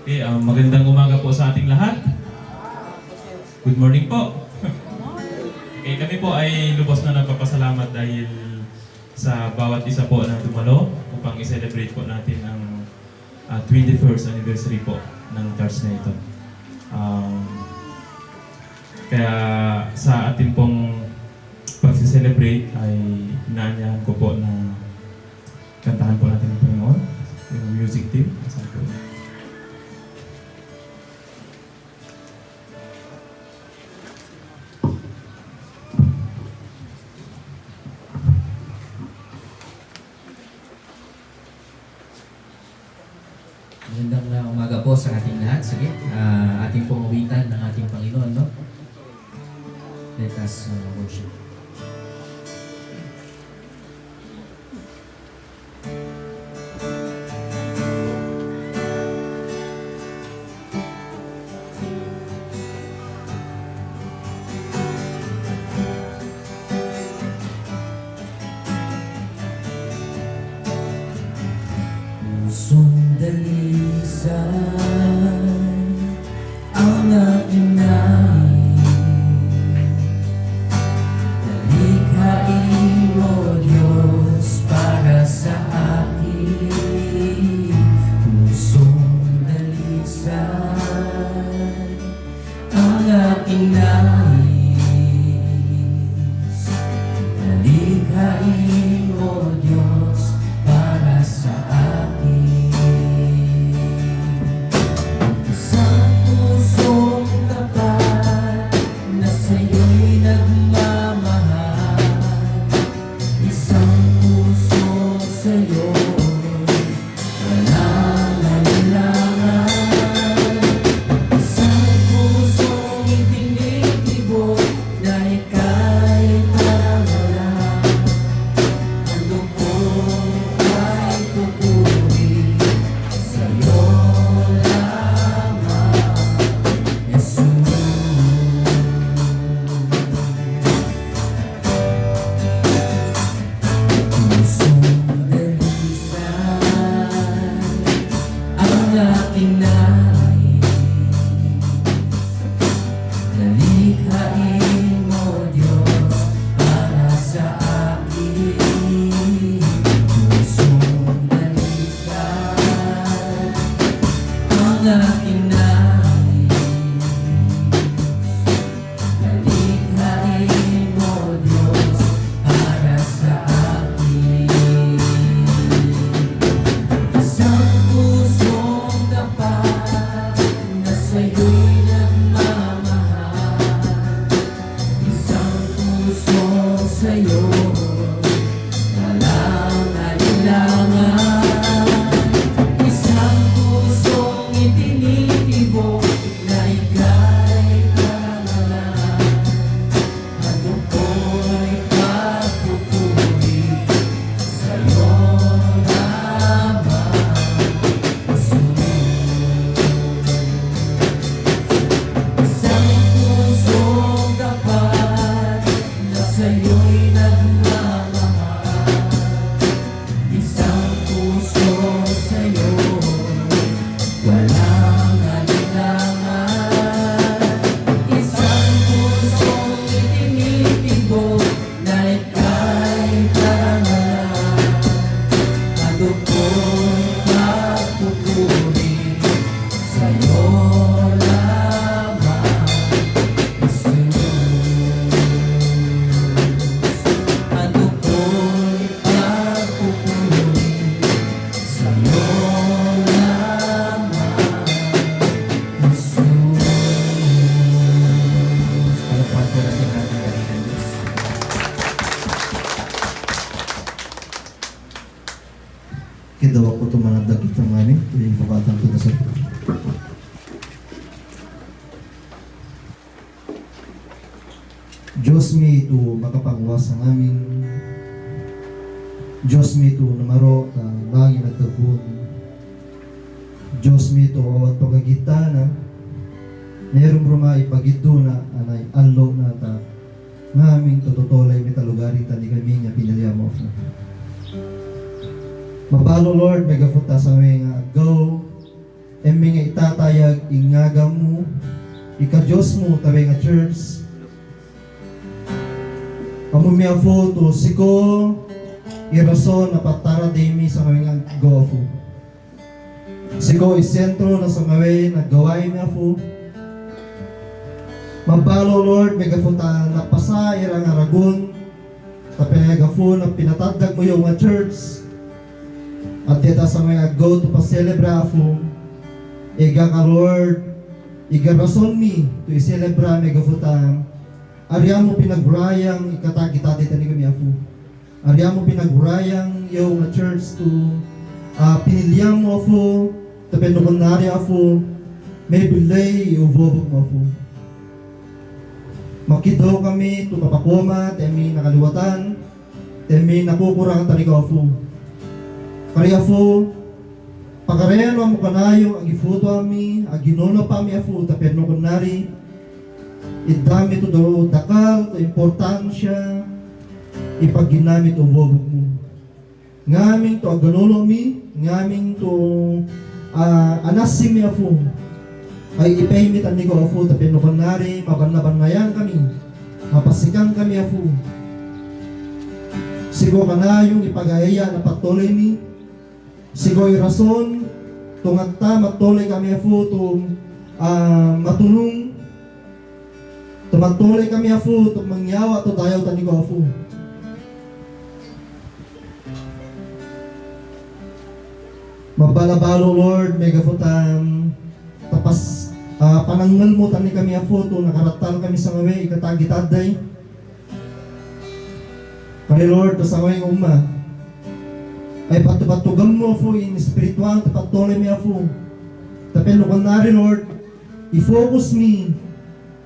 Okay, magandang umaga po sa ating lahat. Good morning po. Okay, kami po ay lubos na nagpapasalamat dahil sa bawat isa po na dumalo upang i-celebrate po natin ang 21st anniversary po ng church na ito. Kaya sa ating pong pag-celebrate ay inaanyahan ko po na kantahan po natin ang Panginoon, yung music team. Saan po? Magandang umaga po sa ating lahat. Sige, ating pong uwitan ng ating Panginoon, no? Let us worship. Pusong dalisay ang aking nais, nalikhain mo Diyos para sa akin. Pusong dalisay ang aking nais, nalikhain mo Diyos para sa akin. Kidaw ako tumanagdag itong amin, yung bukatang ko na sa Diyos mi ito makapangwas ang aming Diyos mi ito namaro langin at tabun Diyos mi ito awat pagagitana meron bruma ipagito na anay allo na ta naming tututolay mitalugari ta ni kami niya pinalya mo Mabalo Lord, megafuta sa mga go, mga itata ingagam mo, ika-Diyos mo, tabi nga church. Pamumia po to siko, irason na patara demi sa mga go po. Siko isentro na sa mga nagaway niya po. Mabalo Lord, may gafuta napasa irang aragon, tapinaga po na pinatagdag mo yung mga church. At dito sa mga go to pa-celebra po, iga ka Lord, iga rason mi to i-celebra may gafuta. Arya mo pinagurayang ikatagita dito ni kami po. Arya mo pinagurayang yung church to piniliang mo po, tapinukon na rin po, may bilay uvobog mo po. Makidaw kami to papakoma, temi nakaliwatan, temi nakukurang taligaw po. Kaya po, pagkarayan mo kanayo, ang ifuto ami, ang ginono pa mi po, tapinukon na rin, idami to do dakal, to importansya, ipagginamit o bobog mo. Ngaming to aganulo mi, ngaming to anasim mi afu, ay ipahimit ang nigo afu, tapi nukunari, mabanlaban kami, mapasikan kami afu. Sigo ka na yung ipagaya na patuloy mi, sigo rason, tungata matuloy kami afu, matulong, tumatuloy kami afu, mangyawa to dayaw tani ko afu. Mabalabalo Lord, may gafutan, tapas panangal mo tani kami afu, to nakaratal kami sa ngawe, ikatagitaday. Kani Lord, to sa ngawe umma, ay patupatugam mo afu, in spiritual, tapatuloy mi afu. Tapi nukunari Lord, i-focus mi,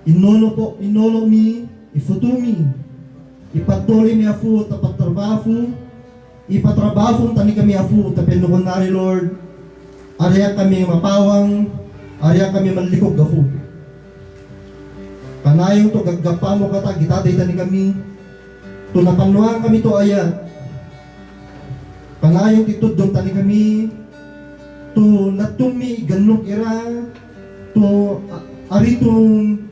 inolo mi, ifutu mi, ipatuloy mi afu, tapatrabaho, ipatrabaho tani kami afu, tapi nukunari Lord, arya kami mapawang, arya kami manlikog afu. Kanayong to gaggapa mo kata, gitaday tani kami, to napanuang kami to ayat. Kanayong titudong tani kami, to natumi ganok ira, to aritong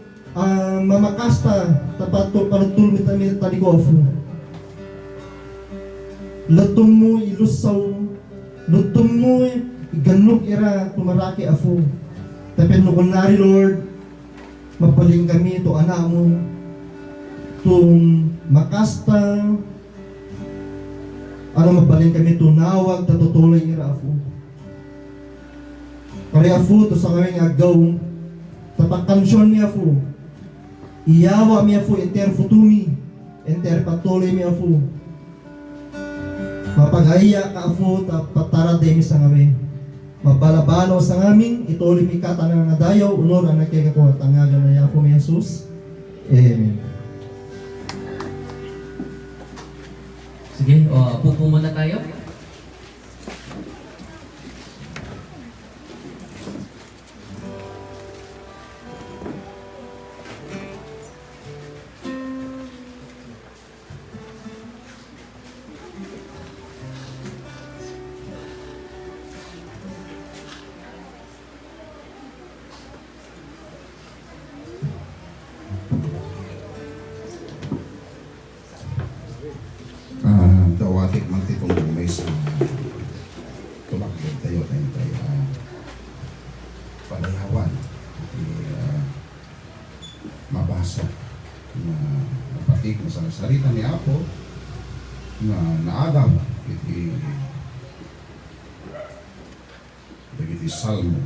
mamakasta tapat to panutul mitami tadi ko afu. Latum mo ilusaw, lutum mo ganok ira tumaraki afu. Tapi nukunari Lord, mapaling kami to anak mo, tung makasta, ano mapaling kami to nawag tatutuloy ira afu. Kaya afu to sa kaming agaw, tapak kansyon mi afu, iyawa mi afu, enter futumi, enter patuloy mi afu. Mapagaya ka afu, tapatara demi sa ngamin. Mabalabalo sa ngamin, ituloy mi kata na nga dayaw, unor ang nakikako, tangagan na yapo mi Jesus. Amen. Sige, pupo muna tayo. Dawatik man tipong may sa tumakbo tayo palayawan mabasa na napatig mo sa salita ni Apo na naadam iti Salmo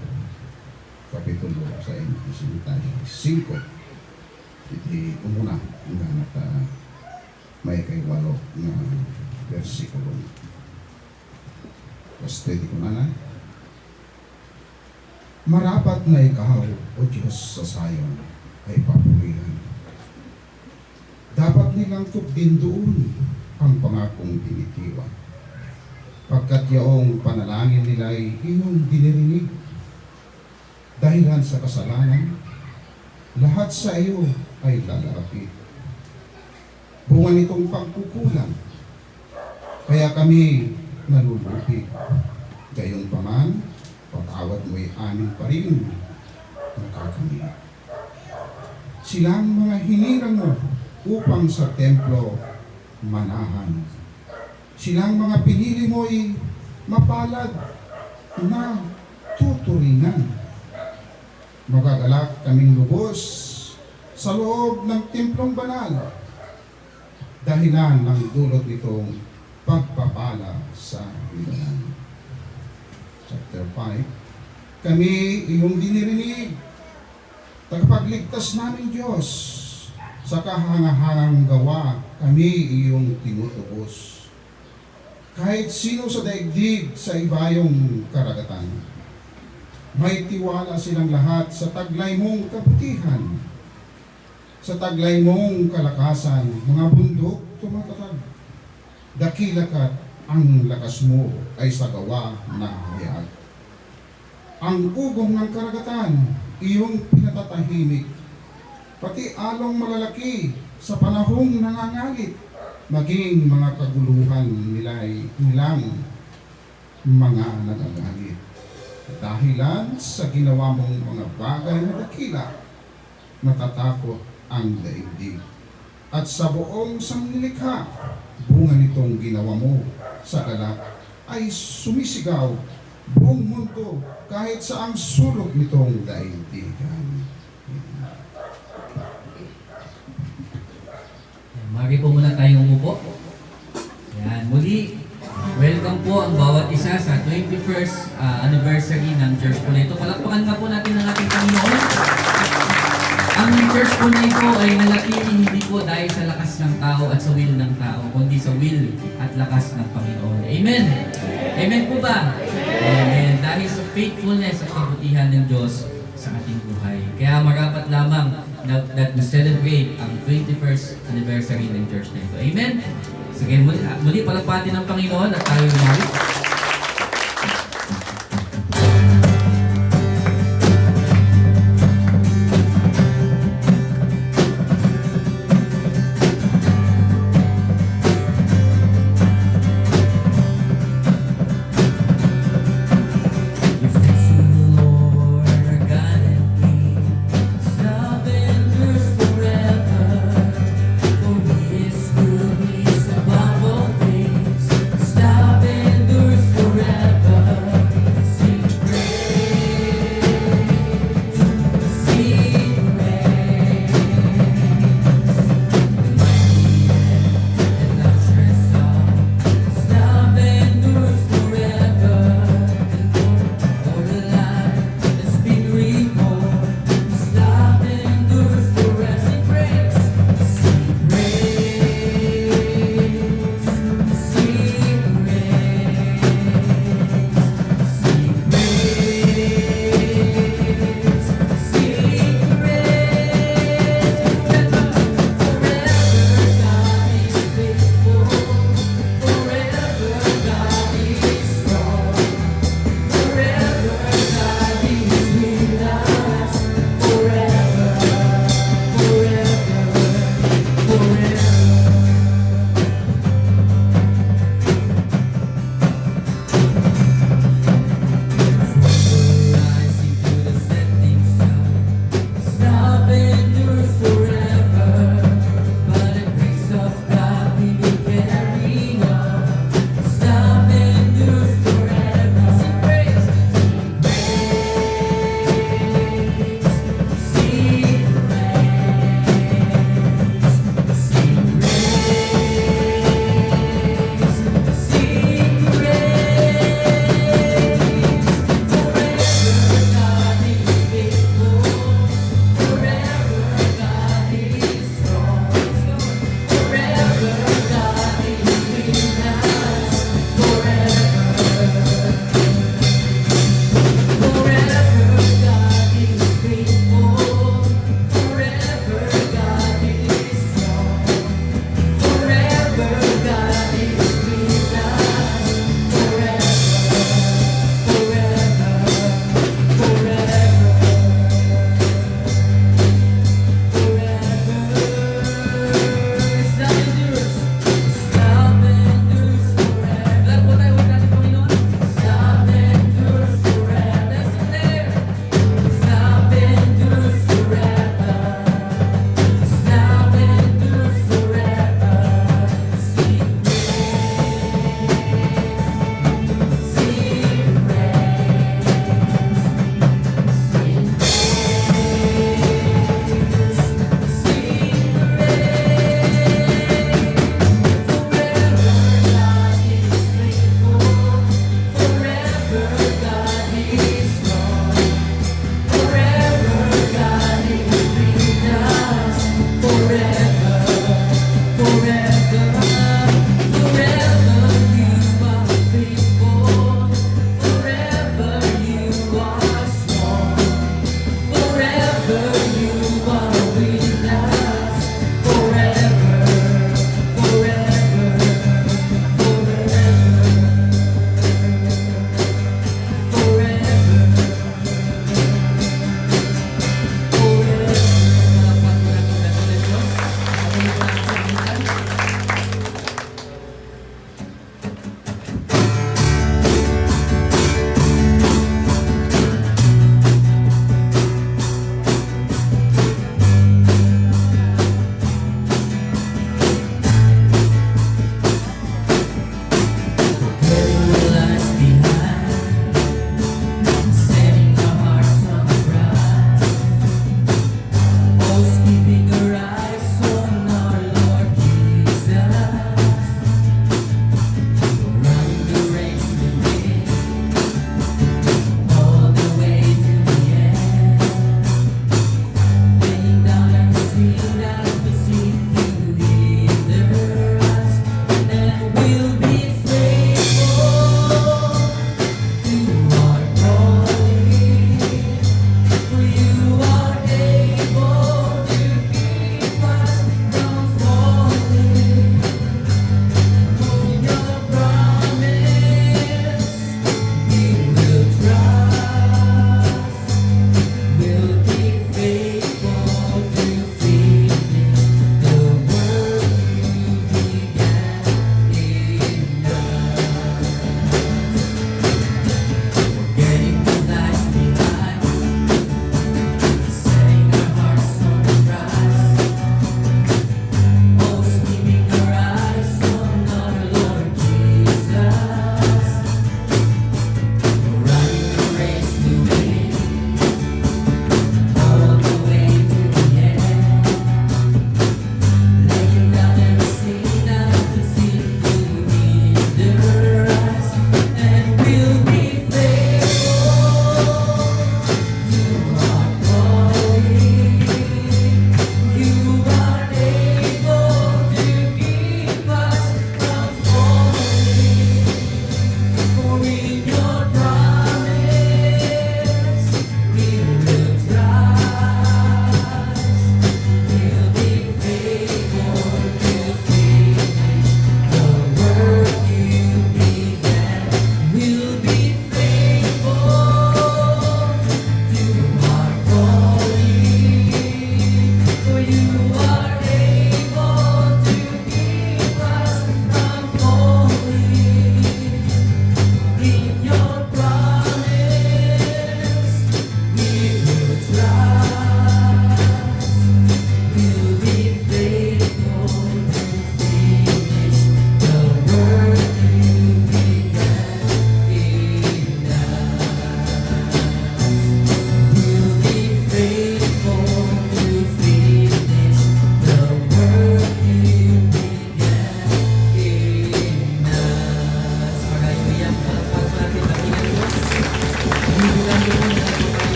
Kapitulo sa 5 iti umuna nga may kay 8 na versikulo. Pwede ko na marapat na ikaw, O Diyos, sa sayon ay papurihan. Dapat nilang din doon ang pangakong tinitiwan. Pagkat yaong panalangin nila ay iyong dinirinig. Dahilan sa kasalanan, lahat sa iyo ay lalapit. Bunga nitong pagkukulang, kaya kami nalulupi. Gayon pa man, patawad mo'y amin pa rin. nakakamit. Silang mga hinirang mo upang sa templo manahan. Silang mga pinili mo'y mapalad na tuturingan. Magagalak kaming lubos sa loob ng templong banal, dahilan ng dulot nitong pagpapala sa lipunan. Chapter 5. Kami iyong dinirinig, tagapagligtas namin Diyos, sa kahangahangang gawa kami iyong tinutubos. Kahit sino sa daigdig sa ibayong karagatan, may tiwala silang lahat sa taglay mong kabutihan. Sa taglay mong kalakasan, mga bundok tumatatag. Dakila ka't ang lakas mo ay sa gawa na hayag. Ang ugong ng karagatan, iyong pinatatahimik. Pati along malalaki sa panahong nangangalit, maging mga kaguluhan nilang mga nagagalit. Dahilan sa ginawa mong mga bagay na dakila, natatakot ang daigdig. At sa buong sanglilikha, bunga nitong ginawa mo sa galak ay sumisigaw buong mundo kahit sa ang sulok nitong daigdigan. Mari po muna tayong umupo. Yan, muli, welcome po ang bawat isa sa 21st anniversary ng church po na ito. Palakpakan nga po natin ang ating Panginoon. Ang church po na ito ay nanatili hindi po dahil sa lakas ng tao at sa will ng tao, kundi sa will at lakas ng Panginoon. Amen! Amen po ba? Amen. Dahil sa faithfulness at kabutihan ng Diyos sa ating buhay. Kaya marapat lamang that we celebrate ang 21st anniversary ng church na ito. Amen? Sige, muli palakpatin ng Panginoon at tayo lumawit. Stop and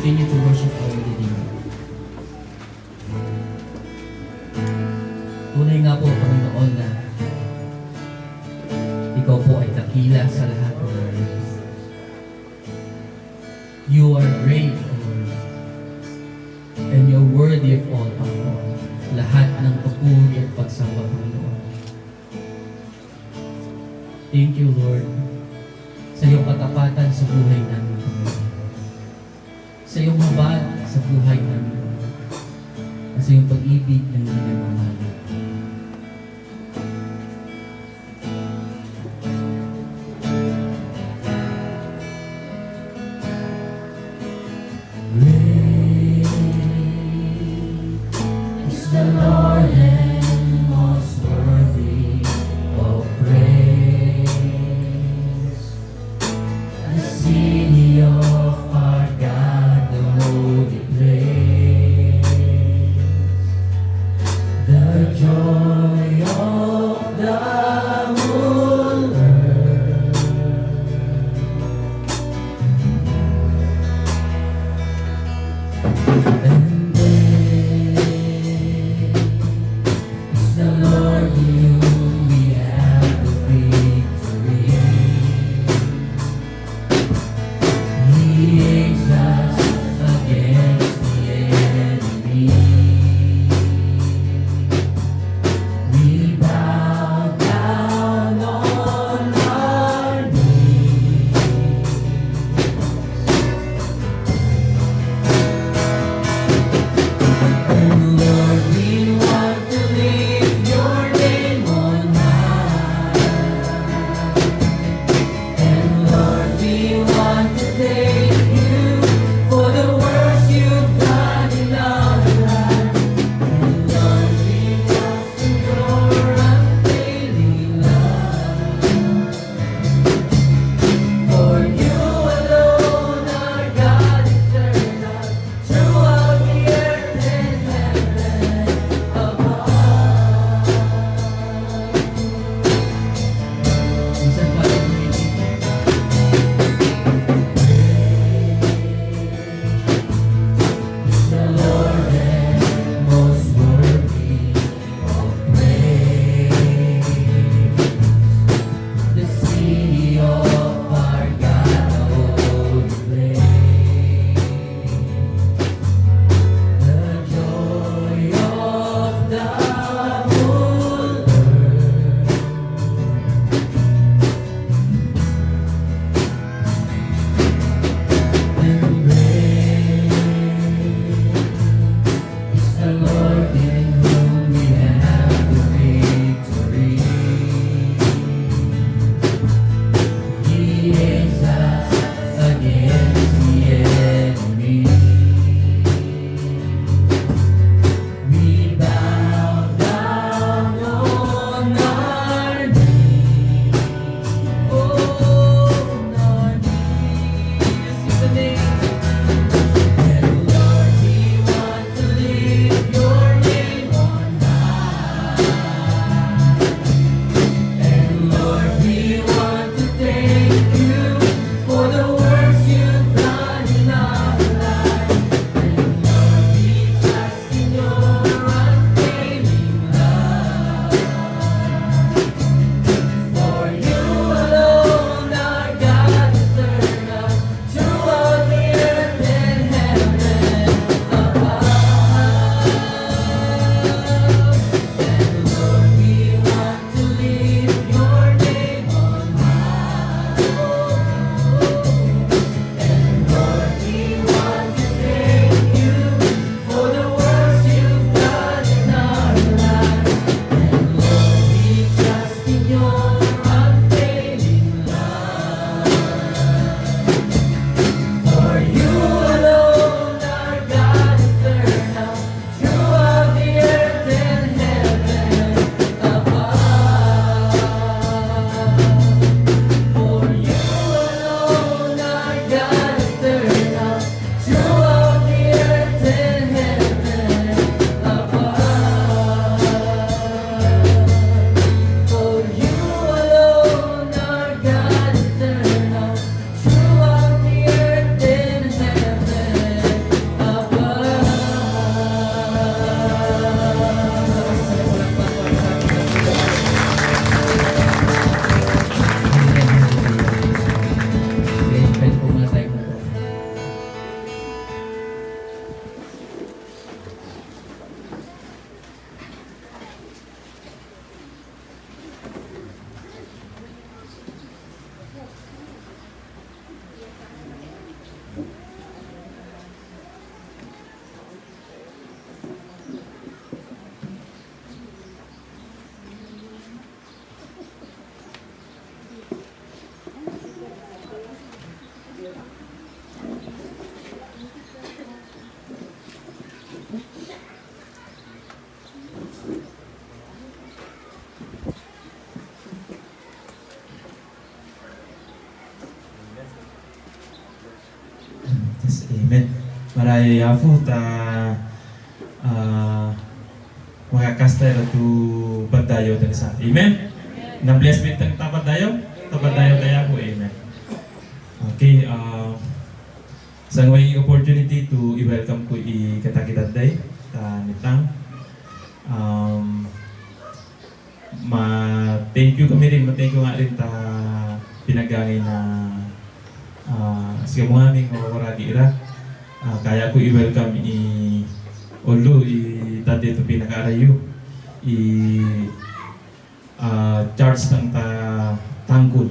continue to worship our living God. Tunay nga po, Panginoon, na Ikaw po ay dakila sa lahat, O Lord. You are great, O Lord. And you're worthy of all, Panginoon. Lahat ng papuri at pagsamba, Panginoon. Thank you, Lord, sa iyong katapatan sa buhay namin, Panginoon. Sa iyong habag sa buhay namin, Panginoon. At sa iyong pag-ibig na hindi nagmamahal. The Lord and most worthy of praise. The city of our God, the holy place. The joy of the whole earth. And the Lord in whom we have the victory. He aids us against the enemy. We bow down on our knees. And Lord, we want to lift your name on high. And Lord, we want to thank you for the works you've done in our lives. And Lord, we trust in your unfailing love. For you alone are God eternal, throughout the earth and heaven above. Minsan pa rin the Lord and most worthy of praise. The city of our God, the holy place. The joy of the whole earth. And great is the Lord in whom we have the victory. He aids us against the enemy. We bow down on our knees. On our knees. Sing the name. And Lord, we want to lift your name on high. And Lord, we want to thank you for the works you've done in our lives. And Lord, we trust in your unfailing love. For you alone are God eternal, throughout the Jesus. Amen. Maraya po ta makakasta ito to pagdayo ng isa. Amen. Na-bless with ang tapadayo. Tapadayo tayo po. Amen. Okay. Sa may opportunity to i-welcome ko i-katakitad day nitang thank you kami rin, thank you nga rin ta pinagangay na siya mga aming mawaragi ira. Kaya ko i-welcome although dati ito pinaka-arayo charge ng tangkol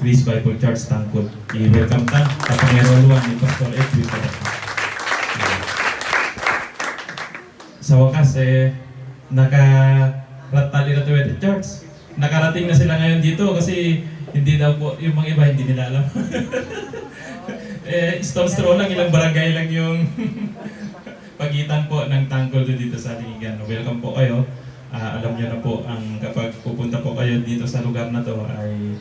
Grace Bible Church tangkol i-welcome ta kapangyaroluan ni Pastor Edwin sa wakas nakarating na to church. Nakarating na sila ngayon dito kasi hindi daw po, yung mga iba hindi nila alam. Stone's throw lang, ilang barangay lang yung pagitan po ng tangkol dito sa Lingigan. Welcome po kayo. Alam nyo na po, kapag pupunta po kayo dito sa lugar na to ay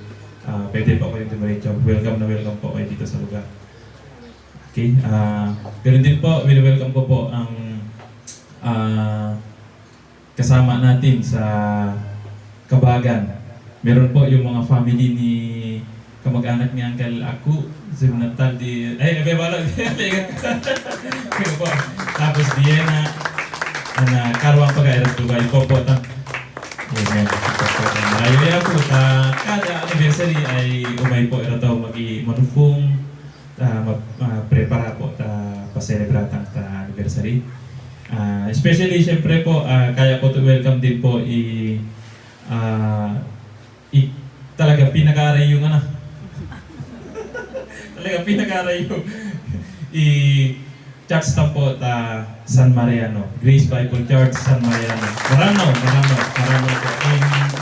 pwede po kayo dumiretso. Welcome na welcome po kayo dito sa lugar. Okay, ganun din po, welcome ko po ang kasama natin sa Kabagan. Meron po yung mga family ni kamag-anak ni Uncle Aku, si Natal di... Ay, balag. Kaya po. Tapos Diana, na karwang pag-airas Dubai po po. Amen. Maraya po, kada anniversary ay umay po ito mag-manufong, prepara po pa-celebrate ang anniversary. Especially, syempre po, kaya po to welcome din po talaga pinag-aaray yung talaga pinag-aaray yung church na po San Mariano, Grace Bible Church San Mariano. Marano po.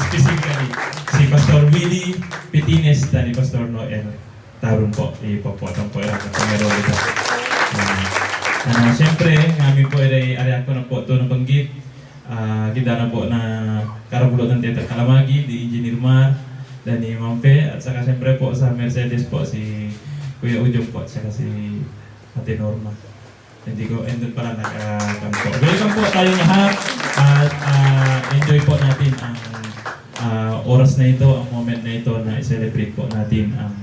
Specifically, si Pastor Willie Pitines dan ni Pastor Noel Tarun po, ipopotong po yung kapangero ito. Siyempre, kami po ay ariyak ko na po ito na banggit. Kita na po na karabulo ng Teater Kalamagi, di Engineer Mar, dan ni Mampe, at saka siyempre po sa Mercedes po si Kuya Ujong po, at saka si Ate Norma. Hindi ko, endon pala nagkampo. Welcome po tayong lahat at enjoy po natin ang oras na ito, ang moment na ito na i-celebrate po natin ang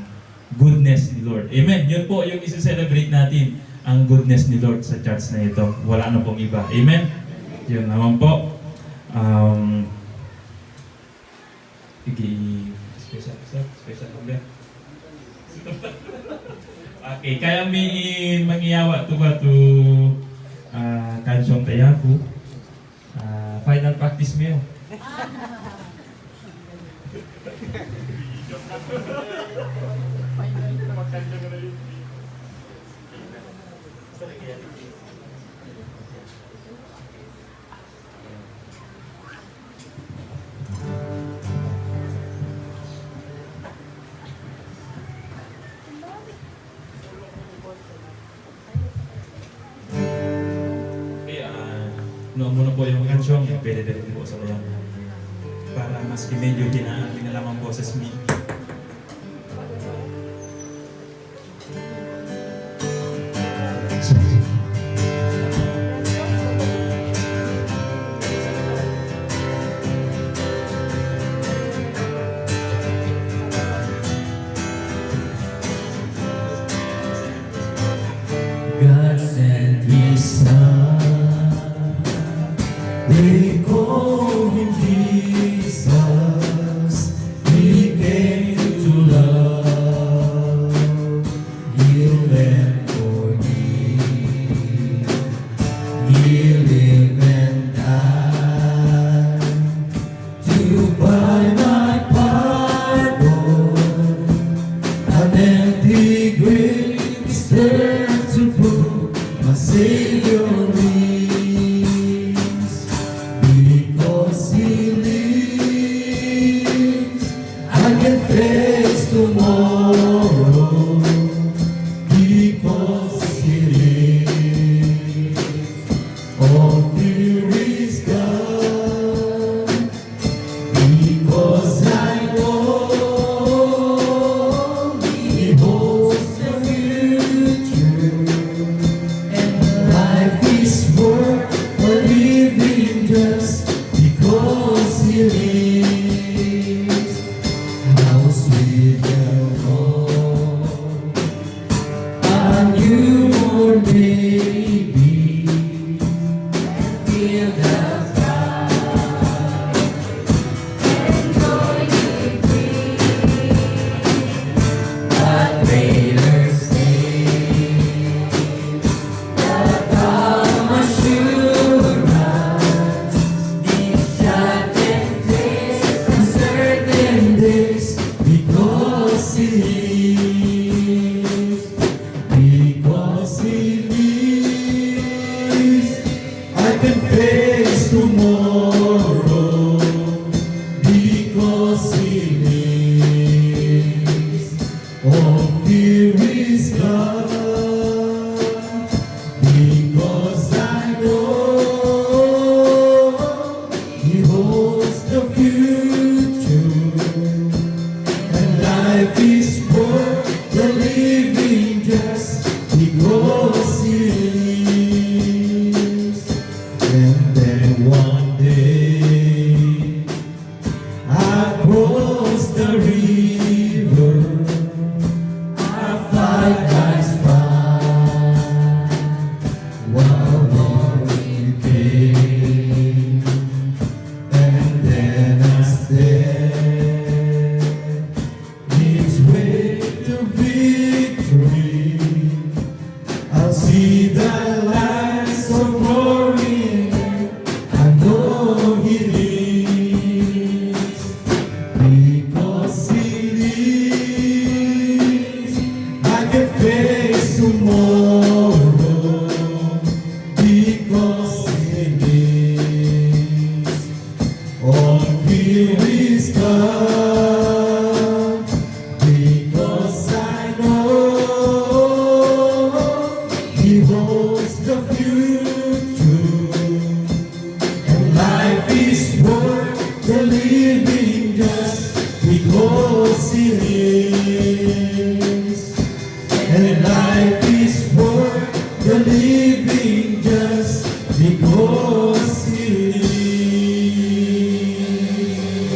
goodness ni Lord. Amen. Yun po yung i-celebrate natin, ang goodness ni Lord sa church na ito. Wala na pong iba. Amen. Yun naman po. Special number. Okay, kaya may mangiyawa to ba to kansyon tayo ko. Final practice mo yun. Noon muna po yung kansyon, pwede din po sa bayan. Para mas medyo pinalaman boses mi. God sent His Son. They call Him Jesus. He came to love, heal and forgive. He lived and died to buy my pardon. An empty grave is there to prove my Savior lives. Because He lives, I can face tomorrow. Because He lives, all fear is gone. Because I know He holds the future. your baby, feel the but greater state, the calm assurance, these shattered days, uncertain days, because He lives, because He lives, I can face tomorrow, because He lives. All fear is gone, because I know He holds the future, and life is worth the living just because He lives. And then one day I cross the river, I fight God's fight, while worry pain, and then I stand, gives way to victory. I'll see the lights of glory, I know He lives, because He lives, I can face tomorrow, because He lives. All fear is gone, because I know He holds the future, and life is worth the living just because He lives. And life is worth the living just because He lives.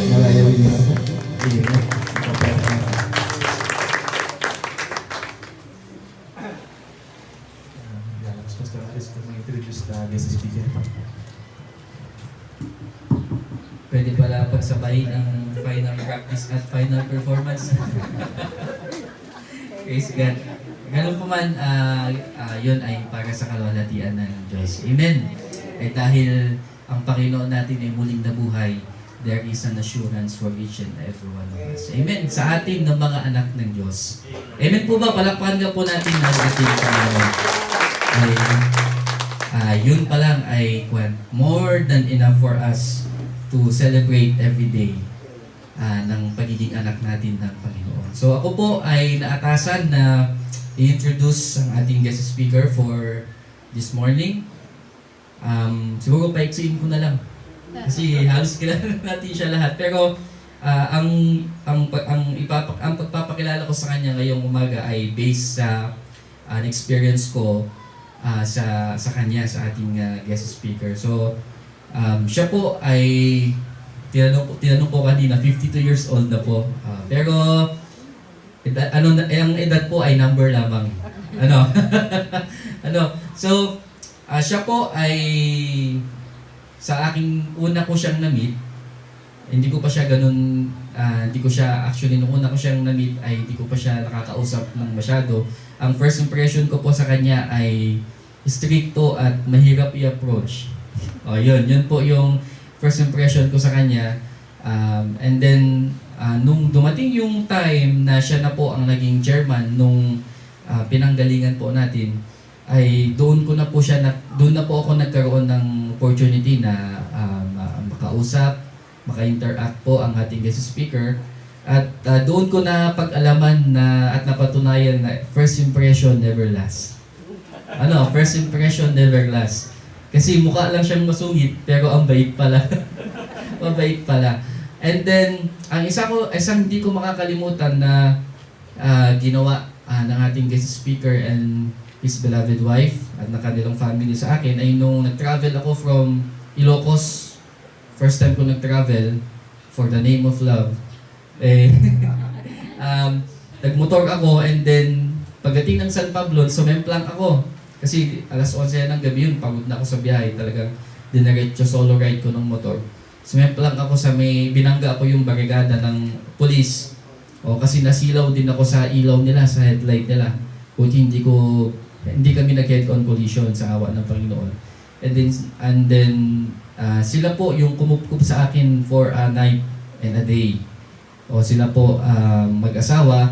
Malayaw niya ako. Pastor Alice, kung mag-introduce na guest speaker. Pwede pala pagsabayin ang final practice at final performance. Praise God. Ganun po man, yun ay para sa kalwalhatian ng Diyos. Amen. Ay dahil ang Panginoon natin ay muling nabuhay, there is an assurance for each and every one of us. Amen. Sa atin ng mga anak ng Diyos. Amen po ba? Palakpakan nga po natin ang ating Panginoon. Ay, yun pa lang ay more than enough for us to celebrate every day ng pagiging anak natin ng Panginoon. So ako po ay naatasan na i-introduce ang ating guest speaker for this morning. Siguro paiksiin ko na lang. Kasi halos kilala natin siya lahat. Pero ang pagpapakilala ko sa kanya ngayong umaga ay based sa an experience ko sa kanya, sa ating guest speaker. So, siya po ay tinanong ko kanina, 52 years old na po. Pero ang edad po ay number lamang. So, siya po ay sa aking una ko siyang na-meet, hindi ko pa siya ganun, actually nung una ko siyang na-meet ay hindi ko pa siya nakakausap ng masyado. Ang first impression ko po sa kanya ay stricto at mahirap i-approach. Yun po yung first impression ko sa kanya. And then, nung dumating yung time na siya na po ang naging chairman nung pinanggalingan po natin, ay doon na po ako nagkaroon ng opportunity na makausap, maka-interact po ang ating guest speaker. At doon ko na pag-alaman na at napatunayan na first impression never lasts. First impression never lasts. Kasi mukha lang siyang masungit pero ang bait pala. Mabait pala. And then, isang hindi ko makakalimutan na ginawa ng ating guest speaker and his beloved wife at ng kanilang family sa akin ay nung nag-travel ako from Ilocos, first time ko nag-travel for the name of love. Nagmotor ako and then pagdating ng San Pablo, sumemplang ako. Kasi alas 11 ng gabi yun, pagod na ako sa biyahe. Talagang diniretso solo ride ko ng motor. Sumemplang ako sa binangga ako yung barikada ng pulis. Kasi nasilaw din ako sa ilaw nila, sa headlight nila. Buti hindi kami nag-head-on collision sa awa ng Panginoon. And then sila po yung kumupkup sa akin for a night and a day. Sila po mag-asawa,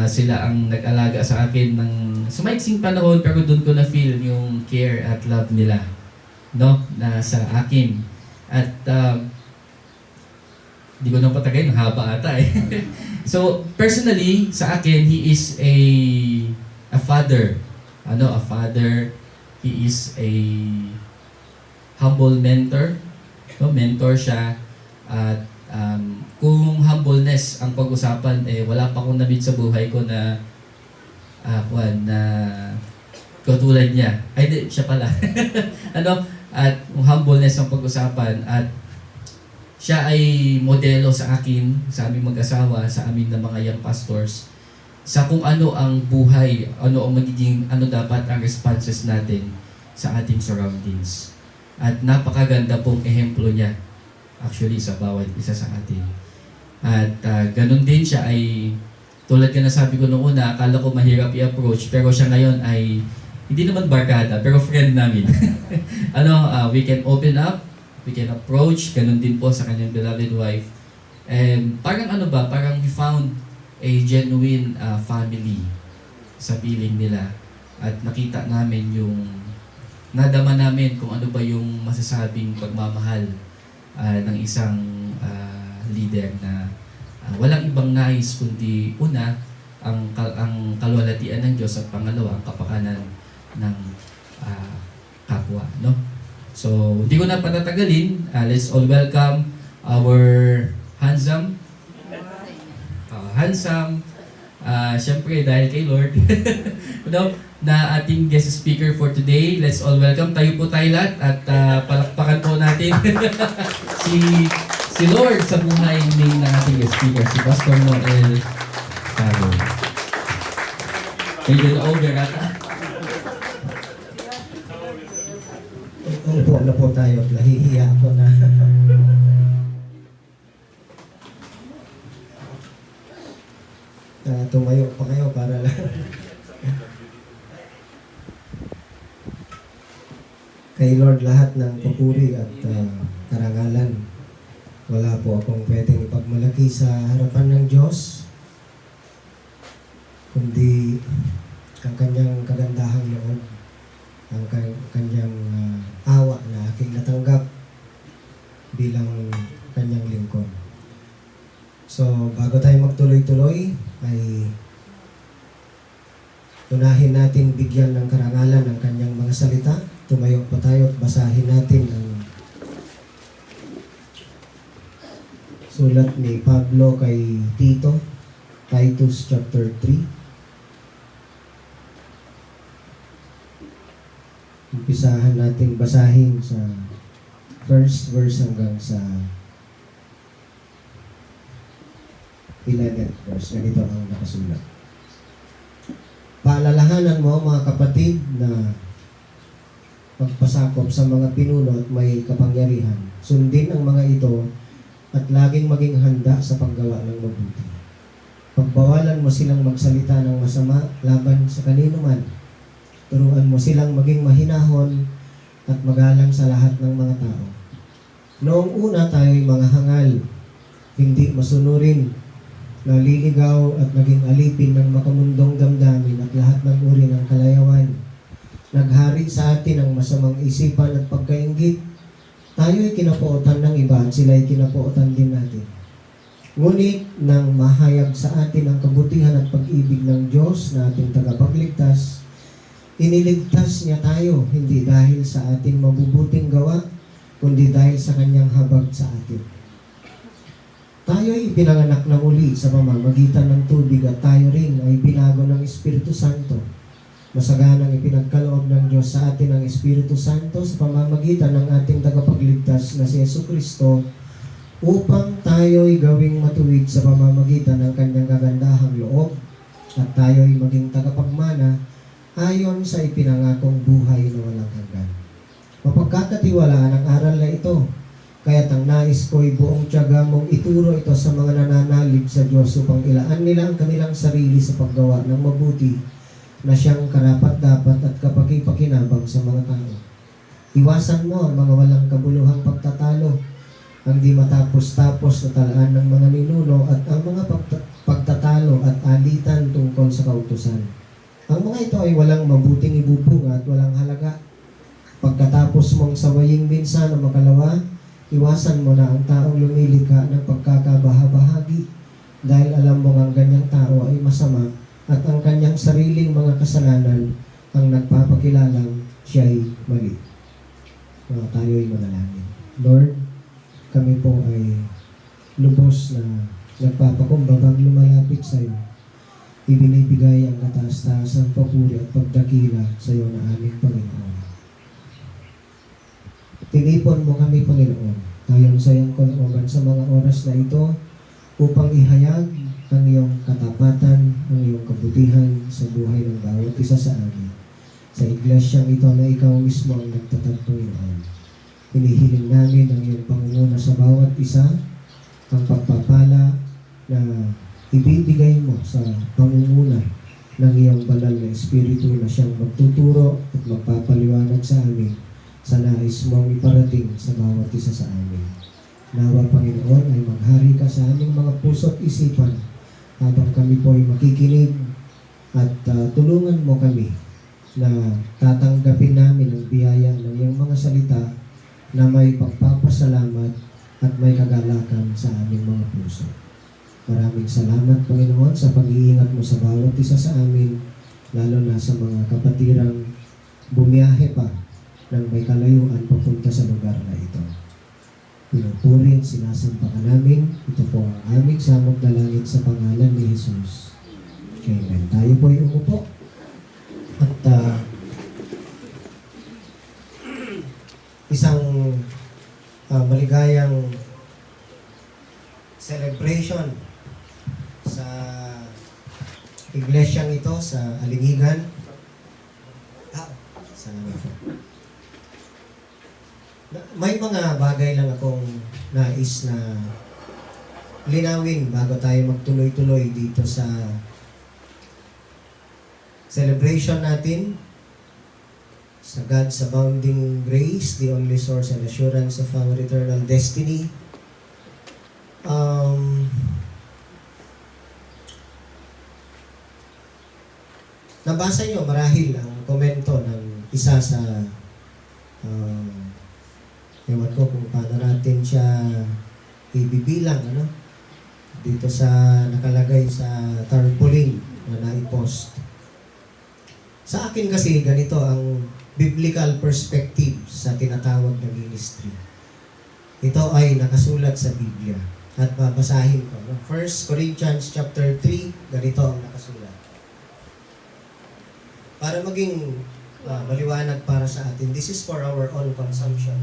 sila ang nag-alaga sa akin ng sumaiksing panahon, pero doon ko na feel yung care at love nila, no, na sa akin. At di ko na patagay, ng haba ata eh. So personally sa akin, he is a father. A father. He is a humble mentor. No, mentor siya. At kung humbleness ang pag-usapan, wala pa akong nabit sa buhay ko na na katulad niya. Ay, di, siya pala. At kung humbleness ang pag-usapan, at siya ay modelo sa akin, sa aming mag-asawa, sa aming na mga young pastors, sa kung ano ang buhay, ano ang magiging, ano dapat ang responses natin sa ating surroundings. At napakaganda pong ehemplo niya actually sa bawat isa sa atin. At ganun din siya ay, tulad ka na sabi ko noong una, akala ko mahirap i-approach, pero siya ngayon ay hindi naman barkada, pero friend namin. We can open up, we can approach, ganun din po sa kanyang beloved wife. And parang parang we found a genuine family sa piling nila. At nakita namin nadama namin kung ano ba yung masasabing pagmamahal ng isang leader na walang ibang nais kundi una, ang kalwalhatian ng Diyos, at pangalawa, ang kapakanan ng kapwa, no? So, hindi ko na patatagalin. Let's all welcome our handsome, syempre dahil kay Lord, na ating guest speaker for today. Let's all welcome. Tayo po tayo lahat at palakpakan po natin si Lord sa buhay ng ating guest speaker, si Pastor Noel Caro. Medyo na-over ata. Upo na po tayo at nahihiya ako na. Tumayo pa kayo para lang. Kay Lord lahat ng papuri at karangalan. Wala po akong pwedeng ipagmalaki sa harapan ng Diyos, kundi ang kanyang kagandahang loob, ang kanyang awa na aking natanggap bilang kanyang lingkod. So, bago tayo magtuloy-tuloy, ay unahin natin bigyan ng karangalan ang kanyang mga salita. Tumayo pa tayo at basahin natin ang sulat ni Pablo kay Tito, Titus chapter 3. Umpisahan natin basahin sa first verse hanggang sa 11th verse. Ganito ang nakasulat. Paalalahanan mo mga kapatid na magpasakop sa mga pinuno at may kapangyarihan. Sundin ang mga ito at laging maging handa sa paggawa ng mabuti. Pagbawalan mo silang magsalita ng masama laban sa kanino man. Turuan mo silang maging mahinahon at magalang sa lahat ng mga tao. Noong una tayo'y mga hangal, hindi masunurin, naliligaw at naging alipin ng makamundong damdamin at lahat ng uri ng kalayawan. Naghari sa atin ang masamang isipan at pagkainggit. Tayo'y kinapuotan ng iba at sila'y kinapuotan din natin. Ngunit nang mahayag sa atin ang kabutihan at pag-ibig ng Diyos na ating tagapagligtas, iniligtas niya tayo hindi dahil sa ating mabubuting gawa, kundi dahil sa kanyang habag sa atin. Tayo'y pinanganak na muli sa pamamagitan ng tubig at tayo rin ay binago ng Espiritu Santo. Masaganang ipinagkaloob ng Diyos sa atin ang Espiritu Santo sa pamamagitan ng ating tagapagligtas na si Jesucristo upang tayo'y gawing matuwid sa pamamagitan ng kanyang kagandahang loob at tayo'y maging tagapagmana ayon sa ipinangakong buhay na walang hanggan. Mapagkakatiwalaan ang aral na ito, kaya't ang nais ko'y buong tiyaga mong ituro ito sa mga nananalig sa Diyos upang ilaan nila ang kanilang sarili sa paggawa ng mabuti na siyang karapat-dapat at kapakipakinabang sa mga tao. Iwasan mo ang mga walang kabuluhang pagtatalo, ang di matapos-tapos na talaan ng mga ninuno at ang mga pagtatalo at alitan tungkol sa kautusan. Ang mga ito ay walang mabuting ibubunga at walang halaga. Pagkatapos mong sawaying minsan o makalawa, iwasan mo na ang taong lumilikha ng pagkakabahabahagi dahil alam mong ang ganyang tao ay masama at ang kanyang sariling mga kasalanan ang nagpapakilalang siya'y mali. Tayo'y manalangin. Lord, kami po ay lubos na nagpapakumbabang lumalapit sa iyo. Ibinibigay ang kataas-taasang papuri at pagdakila sa iyo na aming Panginoon. Tinipon mo kami, Panginoon, ayon sa iyong kalooban sa mga oras na ito upang ihayag ang iyong katapatan, ang iyong kabutihan sa buhay ng bawat isa sa amin. Sa iglesyang ito na ikaw mismo ang nagtatag, Panginoon. Hinihiling namin ang iyong pangunguna sa bawat isa, ang pagpapala na ibibigay mo sa pangunguna ng iyong banal na Espiritu na siyang magtuturo at magpapaliwanag sa amin sa nais mong iparating sa bawat isa sa amin. Nawa, Panginoon, ay maghari ka sa aming mga puso at isipan habang kami po ay makikinig at tulungan mo kami na tatanggapin namin ang biyaya ng iyong mga salita na may pagpapasalamat at may kagalakan sa aming mga puso. Maraming salamat, Panginoon, sa pag-iingat mo sa bawat isa sa amin, lalo na sa mga kapatirang bumiyahe pa ng may kalayuan papunta sa lugar na ito. Pinupuri at sinasampakan namin. Ito po ang aming samot na langit sa pangalan ni Jesus. Amen. Tayo po ay umupo. At isang maligayang celebration sa iglesyang ito sa Alingigan. Salamat po. May mga bagay lang akong nais na linawin bago tayo magtuloy-tuloy dito sa celebration natin sa God's abounding grace, the only source and assurance of our eternal destiny. Nabasa nyo marahil ang komento ng isa sa ewan ko kung paano natin siya ibibilang, ano? Dito sa nakalagay sa tarpaulin na naipost. Sa akin kasi ganito ang biblical perspective sa tinatawag na ministry. Ito ay nakasulat sa Biblia at babasahin ko. No? 1 Corinthians chapter 3, ganito ang nakasulat. Para maging maliwanag para sa atin, this is for our own consumption.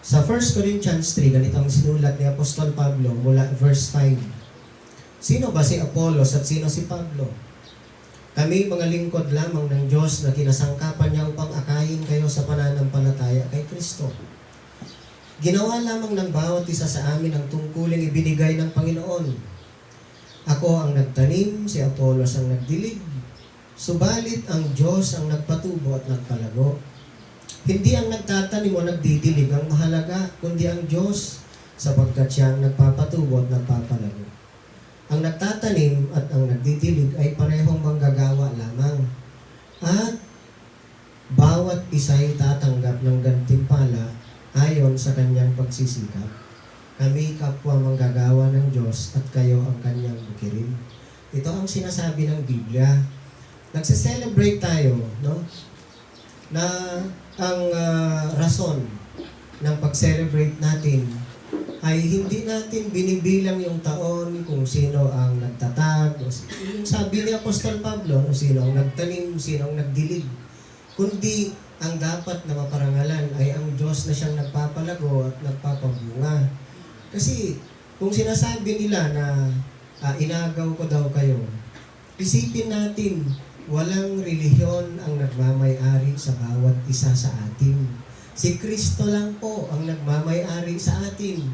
Sa 1 Corinthians 3, ganito ang sinulat ni Apostol Pablo mula verse 5. Sino ba si Apollos at sino si Pablo? Kami mga lingkod lamang ng Diyos na kinasangkapan niya upang akayin kayo sa pananampalataya kay Kristo. Ginawa lamang ng bawat isa sa amin ang tungkuling ibinigay ng Panginoon. Ako ang nagtanim, si Apollos ang nagdilig. Subalit ang Diyos ang nagpatubo at nagpalago. Hindi ang nagtatanim o nagdidilig ang mahalaga, kundi ang Diyos, sapagkat siya ang nagpapatubo at nagpapalago. Ang nagtatanim at ang nagdidilig ay parehong manggagawa lamang. At bawat isa'y tatanggap ng gantimpala ayon sa kanyang pagsisikap. Kami kapwa manggagawa ng Diyos at kayo ang kanyang bukirin. Ito ang sinasabi ng Biblia. Nagse-celebrate tayo, no? Na ang rason ng pag-celebrate natin ay hindi natin binibilang yung taon kung sino ang nagtatag, yung sabi ni Apostol Pablo, sino ang nagtanim, sino ang nagdilig, kundi ang dapat na maparangalan ay ang Diyos na siyang nagpapalago at nagpapabunga. Kasi kung sinasabi nila na inagaw ko daw kayo, Isipin natin, walang relihiyon ang nagmamay-ari sa bawat isa sa atin. Si Kristo lang po ang nagmamay-ari sa atin.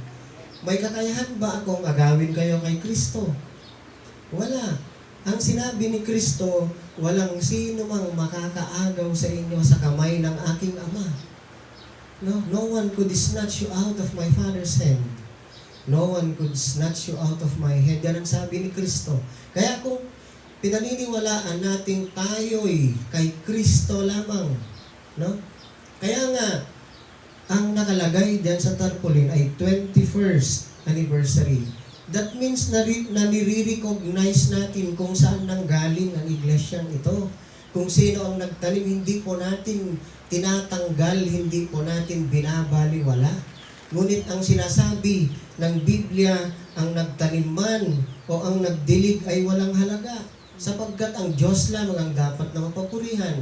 May kakayahan ba akong agawin kayo kay Kristo? Wala. Ang sinabi ni Kristo, walang sino mang makakaagaw sa inyo sa kamay ng aking Ama. No one could snatch you out of my Father's hand. No one could snatch you out of my hand. Yan ang sabi ni Kristo. Kaya kung pinaniniwalaan natin tayo'y kay Kristo lamang, no? Kaya nga, ang nakalagay diyan sa tarpaulin ay 21st anniversary. That means na nire-recognize natin kung saan nanggaling ang iglesyang ito. Kung sino ang nagtanim, hindi po natin tinatanggal, hindi po natin binabaliwala. Ngunit ang sinasabi ng Biblia, ang nagtanim man o ang nagdilig ay walang halaga. Sapagkat ang Diyos lamang ang dapat na mapapurihan.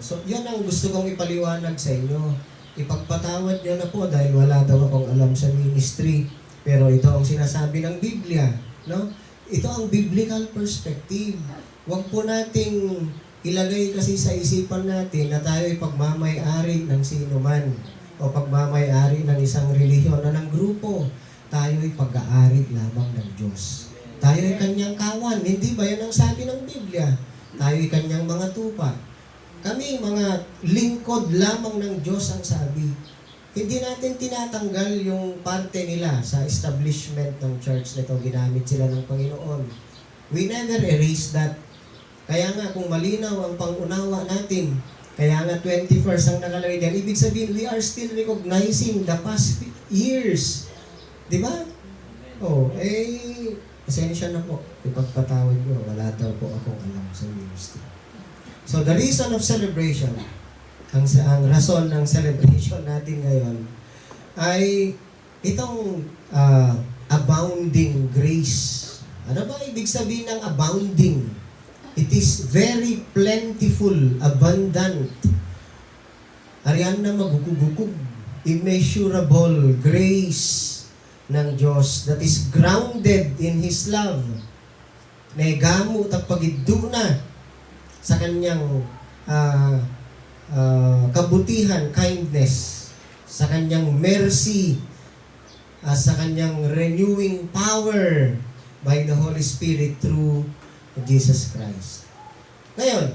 So yan ang gusto kong ipaliwanag sa inyo. Ipagpatawad niyo na po dahil wala daw akong alam sa ministry. Pero ito ang sinasabi ng Biblia, no? Ito ang biblical perspective. Huwag po nating ilagay kasi sa isipan natin na tayo ay pagmamay-ari ng sino man o pagmamay-ari ng isang relihiyon o ng grupo. Tayo ay pag-aari lamang ng Diyos. Tayo ay kanyang kawan. Hindi ba yan ang sabi ng Biblia? Tayo ay kanyang mga tupa. Kami mga lingkod lamang ng Diyos ang sabi. Hindi natin tinatanggal yung parte nila sa establishment ng church na ito. Ginamit sila ng Panginoon. We never erase that. Kaya nga kung malinaw ang pangunawa natin, kaya nga 21st ang nakalagay diyan, ibig sabihin we are still recognizing the past years. Di ba? Pasensya na po. Ipagpatawad nyo, wala daw po akong alam sa ministry. So the reason of celebration, ang rason ng celebration natin ngayon ay itong abounding grace. Ano ba ibig sabihin ng abounding? It is very plentiful, abundant. Ariyan na magugugugug. Immeasurable grace ng Diyos that is grounded in His love. Negamo tapagiduna sa kanyang kabutihan, kindness, sa kanyang mercy, sa kanyang renewing power by the Holy Spirit through Jesus Christ. Ngayon,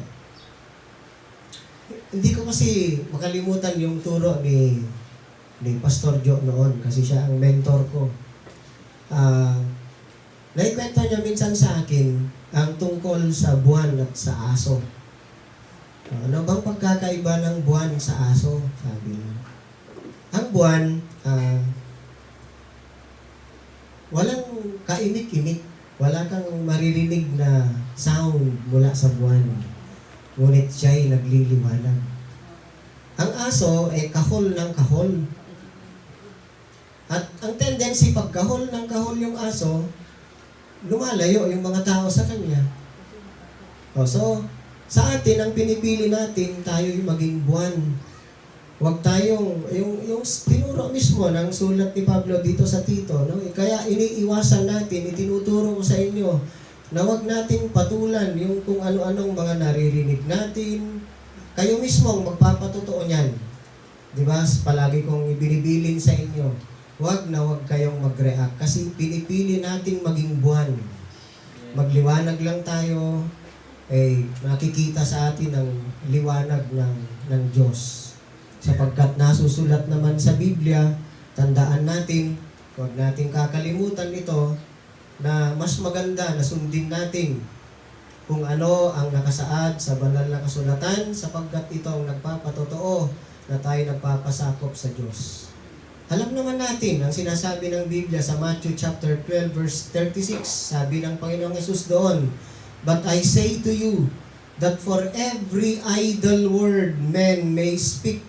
hindi ko kasi makalimutan yung turo ni Pastor Joe noon kasi siya ang mentor ko. Naikwento niya minsan sa akin ang tungkol sa buwan at sa aso. Ano bang pagkakaiba ng buwan sa aso? Sabi niya. Ang buwan, walang kainik-inik. Wala kang maririnig na sound mula sa buwan. Ngunit siya'y nagliliwanag. Ang aso ay kahol ng kahol. At ang tendency pag kahol ng kahol yung aso, lumalayo yung mga tao sa kanya. So, sa atin, ang pinipili natin, tayo'y maging buwan. Huwag tayong, yung tinuro mismo ng sulat ni Pablo dito sa Tito, no? Kaya iniiwasan natin, itinuturo ko sa inyo, na huwag nating patulan yung kung ano-anong mga naririnig natin. Kayo mismo ang magpapatotoo niyan. Di ba? Palagi kong ibinibilin sa inyo, huwag na huwag kayong mag-react kasi pinipili natin maging buwan. Magliwanag lang tayo, nakikita sa atin ang liwanag ng Diyos. Sapagkat nasusulat naman sa Biblia, tandaan natin, huwag natin kakalimutan ito, na mas maganda na sundin natin kung ano ang nakasaad sa banal na kasulatan sapagkat ito ang nagpapatotoo na tayo nagpapasakop sa Diyos. Alam naman natin ang sinasabi ng Biblia sa Matthew chapter 12 verse 36. Sabi ng Panginoong Hesus doon, "But I say to you that for every idle word men may speak,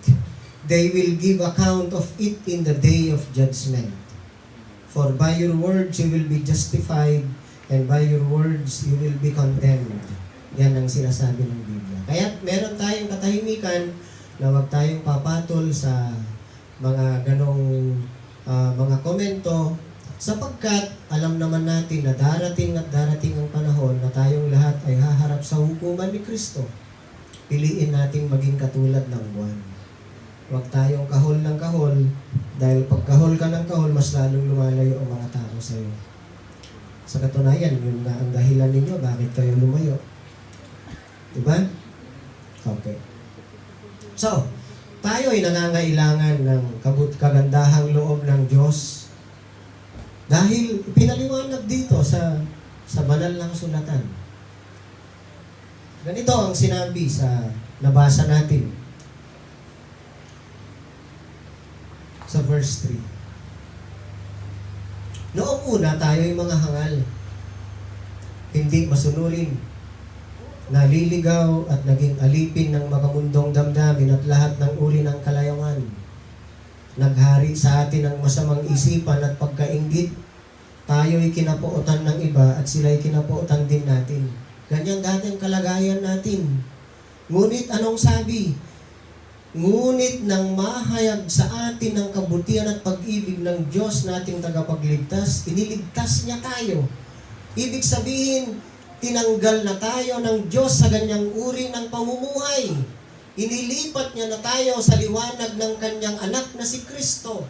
they will give account of it in the day of judgment. For by your words you will be justified, and by your words you will be condemned." Yan ang sinasabi ng Biblia. Kaya meron tayong katahimikan na huwag tayong papatol sa mga ganong mga komento sapagkat alam naman natin na darating at darating ang panahon panahon na tayong lahat ay haharap sa hukuman ni Kristo, piliin nating maging katulad ng buwan. Huwag tayong kahol ng kahol, dahil pag kahol ka ng kahol, mas lalong lumalayo ang mga tao sa iyo. Sa katunayan, yun na ang dahilan ninyo, bakit kayo lumayo. Diba? Okay. So, tayo ay nangangailangan ng kagandahang loob ng Diyos dahil pinaliwanag dito sa banal na kasulatan. Ganito ang sinabi sa nabasa natin sa verse 3. Noong una, tayo ay mga hangal, hindi masunulin, naliligaw at naging alipin ng makamundong damdamin at lahat ng uri ng kalayawan. Naghari sa atin ang masamang isipan at pagkainggit. Tayo ay kinapuotan ng iba at sila ay kinapuotan din natin. Ganyan dati ang kalagayan natin. Ngunit anong sabi? Ngunit nang mahayag sa atin ang kabutihan at pag-ibig ng Diyos nating tagapagligtas, iniligtas niya tayo. Ibig sabihin, tinanggal na tayo ng Diyos sa ganyang uri ng pamumuhay. Inilipat niya na tayo sa liwanag ng kanyang anak na si Kristo.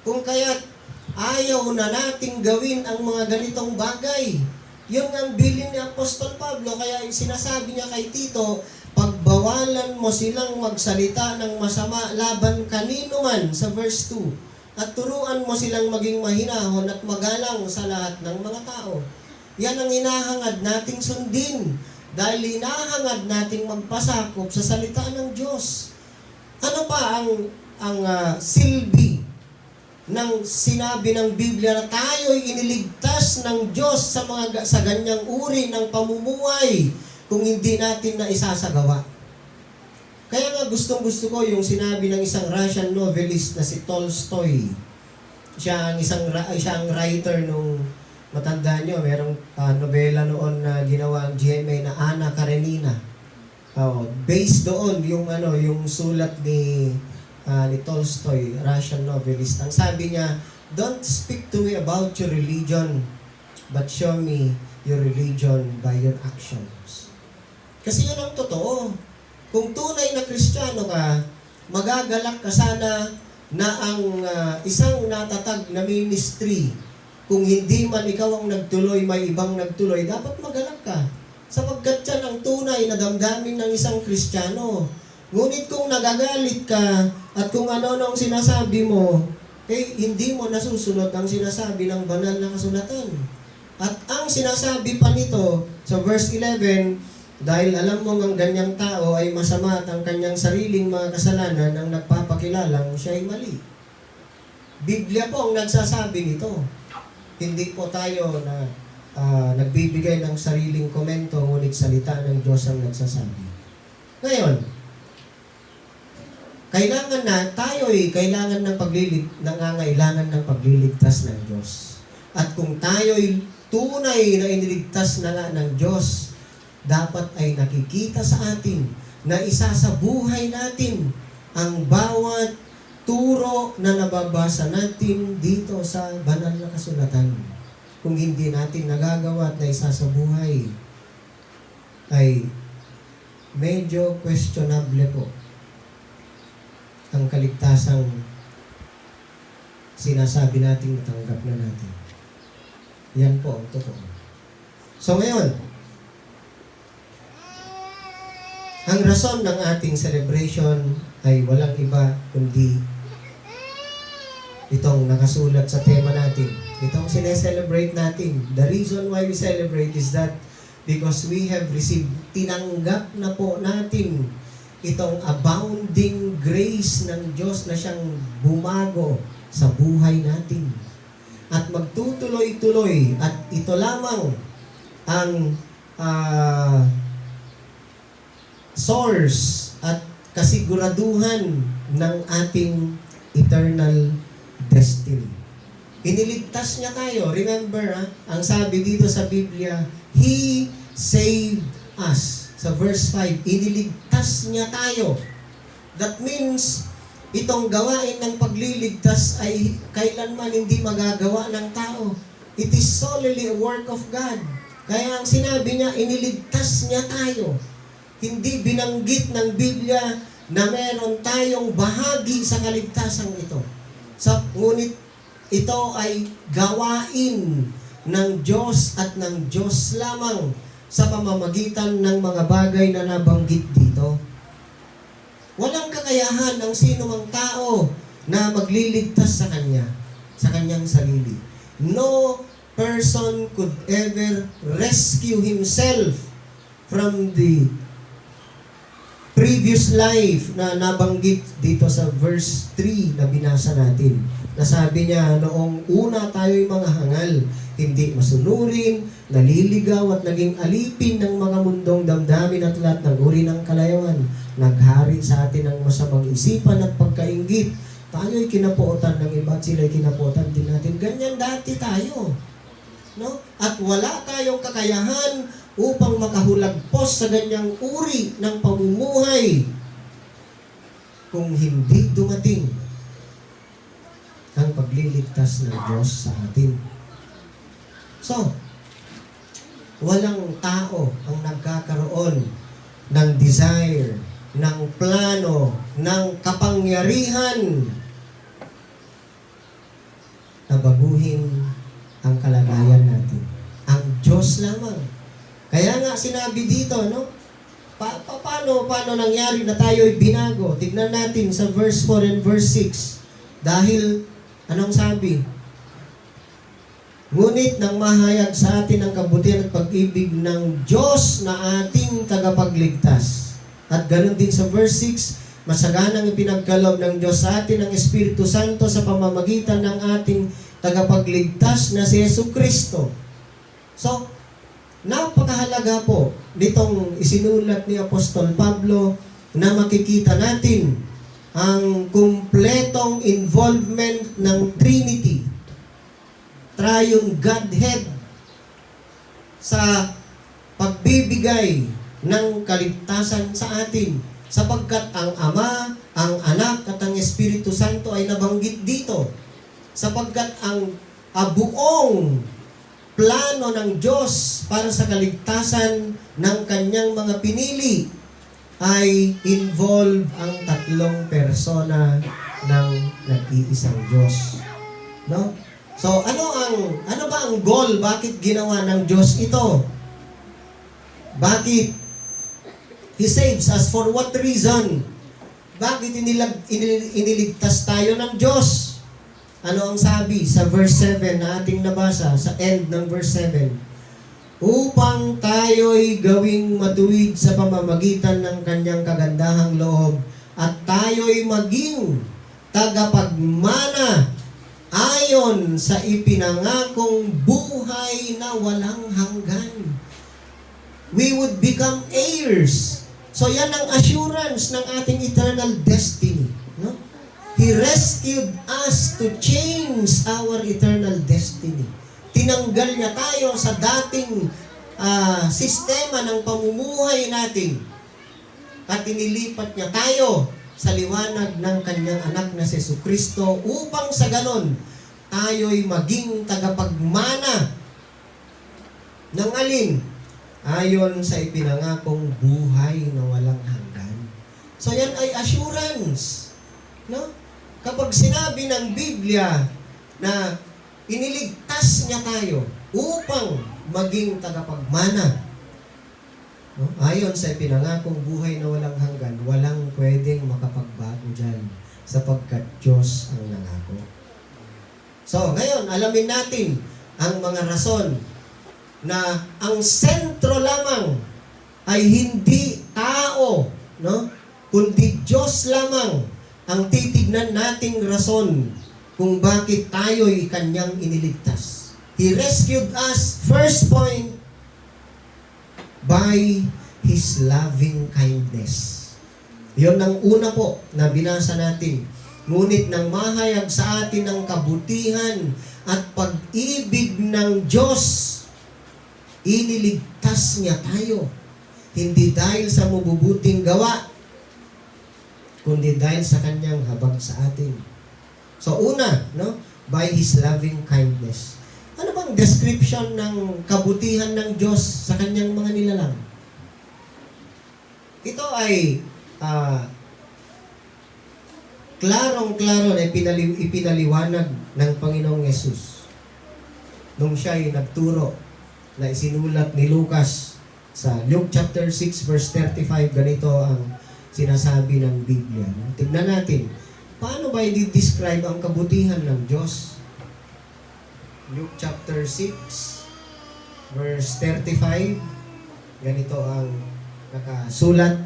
Kung kaya't ayaw na nating gawin ang mga ganitong bagay. Yun ang bilin ni Apostol Pablo, kaya sinasabi niya kay Tito, pagbawalan mo silang magsalita ng masama laban kanino man sa verse 2 at turuan mo silang maging mahinahon at magalang sa lahat ng mga tao. Yan ang hinahangad nating sundin dahil hinahangad nating magpasakop sa salita ng Diyos. Ano pa ang silbi ng sinabi ng Biblia na tayo ay iniligtas ng Diyos sa ganyang uri ng pamumuhay kung hindi natin na isasagawa? Kaya nga gustong-gusto ko yung sinabi ng isang Russian novelist na si Tolstoy. Siya ang writer nung matanda nyo, merong nobela noon na ginawa ang GMA na Anna Karenina. Based doon yung sulat ni Tolstoy, Russian novelist. Ang sabi niya, don't speak to me about your religion, but show me your religion by your actions. Kasi yun ang totoo. Kung tunay na Kristiyano ka, magagalak ka sana na ang isang natatag na ministry, kung hindi man ikaw ang nagtuloy, may ibang nagtuloy, dapat magalak ka. Sapagkat yan ang tunay na damdamin ng isang Kristiyano. Ngunit kung nagagalit ka at kung ano-ano ang sinasabi mo, hindi mo nasusunod ang sinasabi ng banal na kasulatan. At ang sinasabi pa nito sa verse 11, dahil alam mo ang ganyang tao ay masama at ang kanyang sariling mga kasalanan ang nagpapakilalang siya ay mali. Biblia po ang nagsasabi nito. Hindi po tayo na nagbibigay ng sariling komento, ngunit salita ng Diyos ang nagsasabi. Ngayon, kailangan nangangailangan ng pagliligtas ng Diyos. At kung tayo'y tunay na iniligtas na nga ng Diyos, dapat ay nakikita sa atin na isa sa buhay natin ang bawat turo na nababasa natin dito sa banal na kasulatan. Kung hindi natin nagagawa at na isa sa buhay, ay medyo questionable po ang kaligtasang sinasabi natin natanggap na natin. Yan po ang totoo. So ngayon, ang rason ng ating celebration ay walang iba kundi itong nakasulat sa tema natin. Itong sineselebrate natin. The reason why we celebrate is that because we have received, tinanggap na po natin itong abounding grace ng Diyos na siyang bumago sa buhay natin. At magtutuloy-tuloy at ito lamang ang source at kasiguraduhan ng ating eternal destiny. Iniligtas niya tayo. Remember, ang sabi dito sa Biblia, He saved us. Sa verse 5, iniligtas niya tayo. That means, itong gawain ng pagliligtas ay kailanman hindi magagawa ng tao. It is solely a work of God. Kaya ang sinabi niya, iniligtas niya tayo. Hindi binanggit ng Biblia na meron tayong bahagi sa kaligtasan ito. Ngunit ito ay gawain ng Diyos at ng Diyos lamang sa pamamagitan ng mga bagay na nabanggit dito. Walang kakayahan ng sino mang tao na magliligtas sa Kanya, sa Kanyang sarili. No person could ever rescue himself from the previous life na nabanggit dito sa verse 3 na binasa natin. Nasabi niya, noong una tayo'y mga hangal, hindi masunurin, naliligaw at naging alipin ng mga mundong damdamin at lahat ng uri ng kalayawan. Naghari sa atin ang masamang isipan at pagkainggit. Tayo'y kinapuotan ng iba at sila'y kinapuotan din natin. Ganyan dati tayo. No? At wala tayong kakayahan upang makahulagpos sa ganyang uri ng pamumuhay kung hindi dumating ang pagliligtas ng Diyos sa atin. So, walang tao ang nagkakaroon ng desire, ng plano, ng kapangyarihan na baguhin ang kalagayan natin. Ang Diyos lamang. Kaya nga sinabi dito, no? Paano nangyari na tayo'y binago? Tignan natin sa verse 4 and verse 6. Dahil, anong sabi? Ngunit nang mahayag sa atin ang kabutihan at pag-ibig ng Diyos na ating tagapagligtas. At ganun din sa verse 6, masaganang ipinagkaloob ng Diyos sa atin ang Espiritu Santo sa pamamagitan ng ating tagapagligtas na si Jesucristo. So, napakahalaga po nitong isinulat ni Apostol Pablo na makikita natin ang kumpletong involvement ng Trinity, Triune Godhead, sa pagbibigay ng kaligtasan sa atin, sapagkat ang Ama, ang Anak at ang Espiritu Santo ay nabanggit dito, sapagkat ang buong plano ng Diyos para sa kaligtasan ng kanyang mga pinili ay involve ang tatlong persona ng nag-iisang Diyos. No? So, ano ba ang goal? Bakit ginawa ng Diyos ito? Bakit He saves us? For what reason? Bakit iniligtas tayo ng Diyos? Ano ang sabi sa verse 7 na ating nabasa, sa end ng verse 7? Upang tayo'y gawing matuwid sa pamamagitan ng kanyang kagandahang loob at tayo'y maging tagapagmana ayon sa ipinangakong buhay na walang hanggan. We would become heirs. So yan ang assurance ng ating eternal destiny. No? He rescued us to change our eternal destiny. Tinanggal niya tayo sa dating sistema ng pamumuhay natin at inilipat niya tayo sa liwanag ng kanyang anak na si Jesucristo upang sa ganon tayo'y maging tagapagmana ng alin? Ayon sa ipinangakong buhay na walang hanggan. So yan ay assurance. No? Kapag sinabi ng Biblia na iniligtas niya tayo upang maging tagapagmana, no? Ayon sa ipinangakong buhay na walang hanggan, walang pwedeng makapagbago dyan sapagkat Diyos ang nangako. So, ngayon, alamin natin ang mga rason na ang sentro lamang ay hindi tao, no? Kundi Diyos lamang ang titignan nating rason kung bakit tayo'y kanyang iniligtas. He rescued us, first point, by His loving kindness. Yun ang una po na binasa natin. Ngunit nang mahayag sa atin ang kabutihan at pag-ibig ng Diyos, iniligtas niya tayo. Hindi dahil sa mabubuting gawa, kundi dahil sa kanyang habag sa atin. So una, no, by His loving kindness. Ano bang description ng kabutihan ng Diyos sa kanyang mga nilalang? Ito ay klarong-klaro na ipinaliwanag ng Panginoong Yesus nung siya ay nagturo na isinulat ni Lucas sa Luke chapter 6 verse 35. Ganito ang sinasabi ng Biblia. Tignan natin, paano ba i-describe ang kabutihan ng Diyos? Luke chapter 6 verse 35. Ganito ang nakasulat.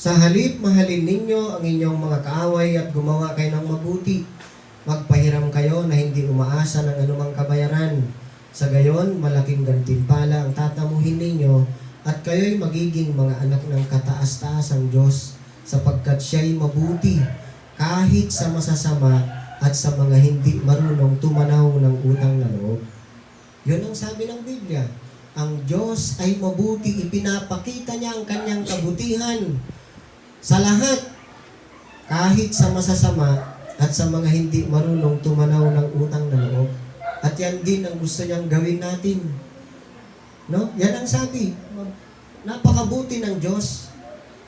Sa halip, mahalin ninyo ang inyong mga kaaway at gumawa kayo ng mabuti. Magpahiram kayo na hindi umaasa ng anumang kabayaran. Sa gayon, malaking gantimpala ang tatamuhin ninyo at kayo'y magiging mga anak ng kataas-taasang Diyos sapagkat siya'y mabuti kahit sa masasama at sa mga hindi marunong tumanaw ng utang na loob. Yun ang sabi ng Biblia. Ang Diyos ay mabuti, ipinapakita niya ang kanyang kabutihan sa lahat, kahit sa masasama at sa mga hindi marunong tumanaw ng utang na loob. At yan din ang gusto niyang gawin natin. No? Yan ang sabi. Napakabuti ng Diyos.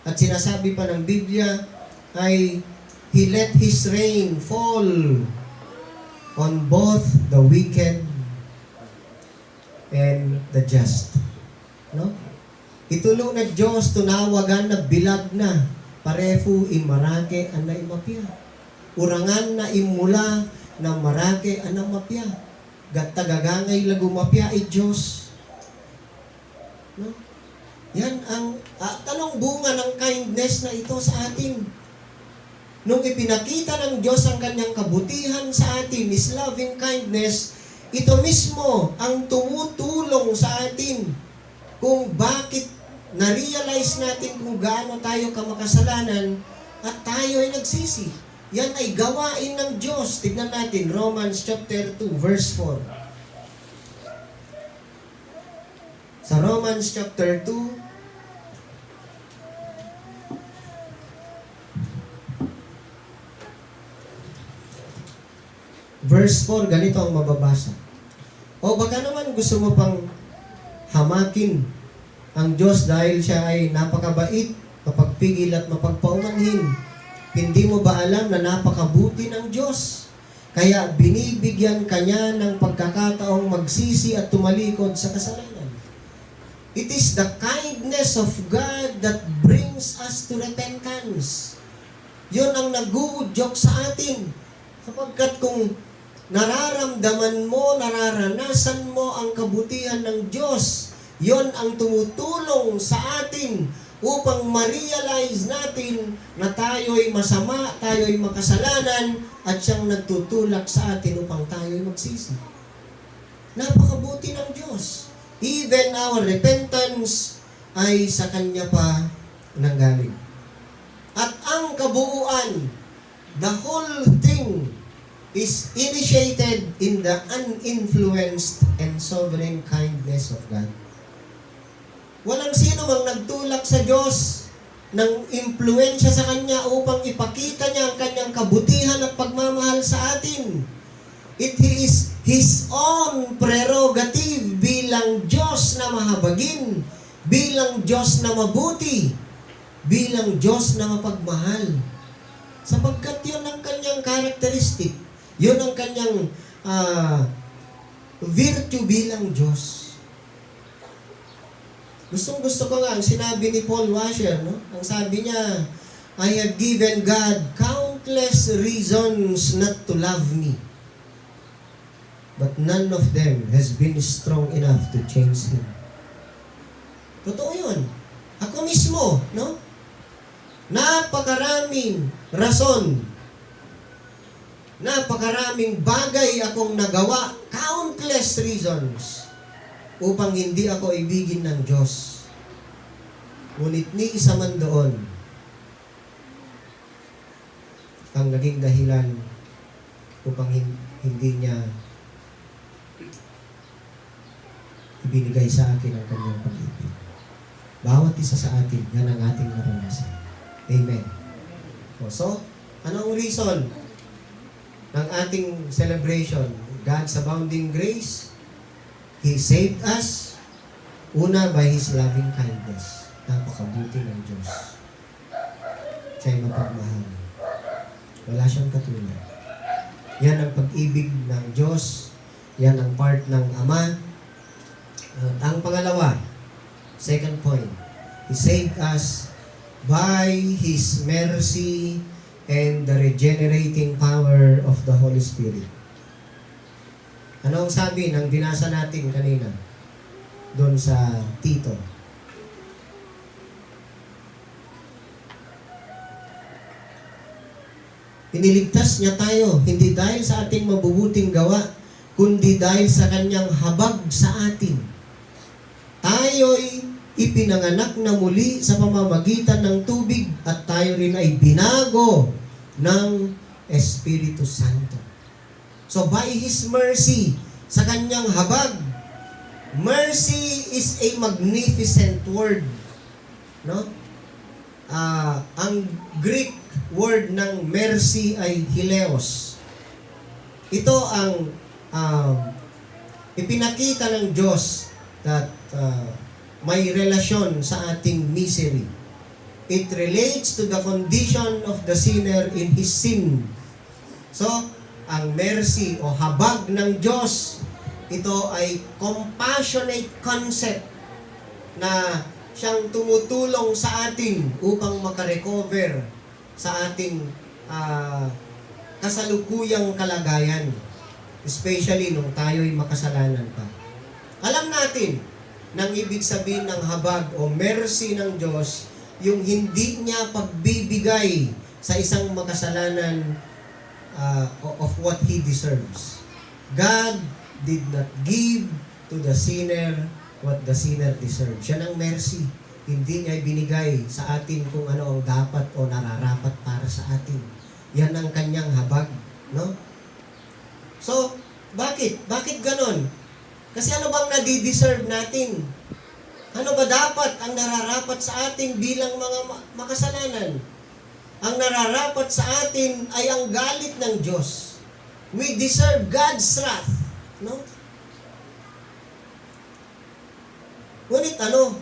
At sinasabi pa ng Biblia ay He let His rain fall on both the wicked and the just. No? Itulo na Diyos, tunawagan na bilag na, parefu imarake ang naimapya. Urangan na imula na marake ang namapya. Gatagagangay lagumapya ay Diyos. No? Yan ang tanong bunga ng kindness na ito sa atin. Nung ipinakita ng Diyos ang kanyang kabutihan sa atin, His loving kindness, ito mismo ang tumutulong sa atin kung bakit na-realize natin kung gaano tayo kamakasalanan at tayo ay nagsisi. Yan ay gawain ng Diyos. Tignan natin, Romans chapter 2, verse 4. Sa Romans chapter 2, verse 4, ganito ang mababasa. O baka naman gusto mo pang hamakin ang Diyos dahil siya ay napakabait, mapagpigil at mapagpaumanhin. Hindi mo ba alam na napakabuti ng Diyos? Kaya binibigyan kanya ng pagkakataong magsisi at tumalikod sa kasalanan. It is the kindness of God that brings us to repentance. Yun ang nag-uudyok sa atin. Sapagkat kung nararamdaman mo, nararanasan mo ang kabutihan ng Diyos, yon ang tumutulong sa atin upang ma-realize natin na tayo'y masama, tayo'y makasalanan, at siyang nagtutulak sa atin upang tayo'y magsisi. Napakabuti ng Diyos. Even our repentance ay sa Kanya pa nanggaling. At ang kabuuan, the whole thing is initiated in the uninfluenced and sovereign kindness of God. Walang sino mang nagtulak sa Diyos ng impluensya sa Kanya upang ipakita niya ang Kanyang kabutihan at pagmamahal sa atin. It is His own prerogative bilang Diyos na mahabagin, bilang Diyos na mabuti, bilang Diyos na mapagmahal. Sapagkat yun ang Kanyang characteristic, yun ang Kanyang virtue bilang Diyos. Gustong-gusto ko nga ang sinabi ni Paul Washer, no? Ang sabi niya, I have given God countless reasons not to love me, but none of them has been strong enough to change Him. Totoo yun. Ako mismo, no? Napakaraming rason, napakaraming bagay akong nagawa, countless reasons, upang hindi ako ibigin ng Diyos. Ngunit ni isa man doon ang naging dahilan upang hindi niya ibinigay sa akin ang kanyang pag-ibig. Bawat isa sa atin, yan ang ating naranasan. Amen. So, anong reason ng ating celebration? God's abounding grace. He saved us. Una, by His loving kindness. Napakabuti ng Diyos. Siya'y mapagmahal. Wala siyang katulad. Yan ang pag-ibig ng Diyos. Yan ang part ng Ama. At ang pangalawa, second point, He saved us by His mercy and the regenerating power of the Holy Spirit. Ano ang sabi ng binasa natin kanina doon sa Tito? Iniligtas niya tayo, hindi dahil sa ating mabubuting gawa, kundi dahil sa kanyang habag sa atin. Tayo'y ipinanganak na muli sa pamamagitan ng tubig at tayo rin ay binago ng Espiritu Santo. So by His mercy, sa kanyang habag, mercy is a magnificent word. No? Ang Greek word ng mercy ay hileos. Ito ang ipinakita ng Diyos that may relasyon sa ating misery. It relates to the condition of the sinner in his sin. So, ang mercy o habag ng Diyos, ito ay compassionate concept na siyang tumutulong sa atin upang makarecover sa ating kasalukuyang kalagayan. Especially nung tayo'y makasalanan pa. Alam natin, nang ibig sabihin ng habag o mercy ng Diyos, yung hindi niya pagbibigay sa isang makasalanan of what he deserves. God did not give to the sinner what the sinner deserves. Yan ang mercy. Hindi niya ibinigay sa atin kung ano ang dapat o nararapat para sa atin. Yan ang kanyang habag. No? So, bakit? Bakit ganon? Kasi ano bang nadideserve natin? Ano ba dapat ang nararapat sa atin bilang mga makasalanan? Ang nararapat sa atin ay ang galit ng Diyos. We deserve God's wrath. No? Ngunit ano?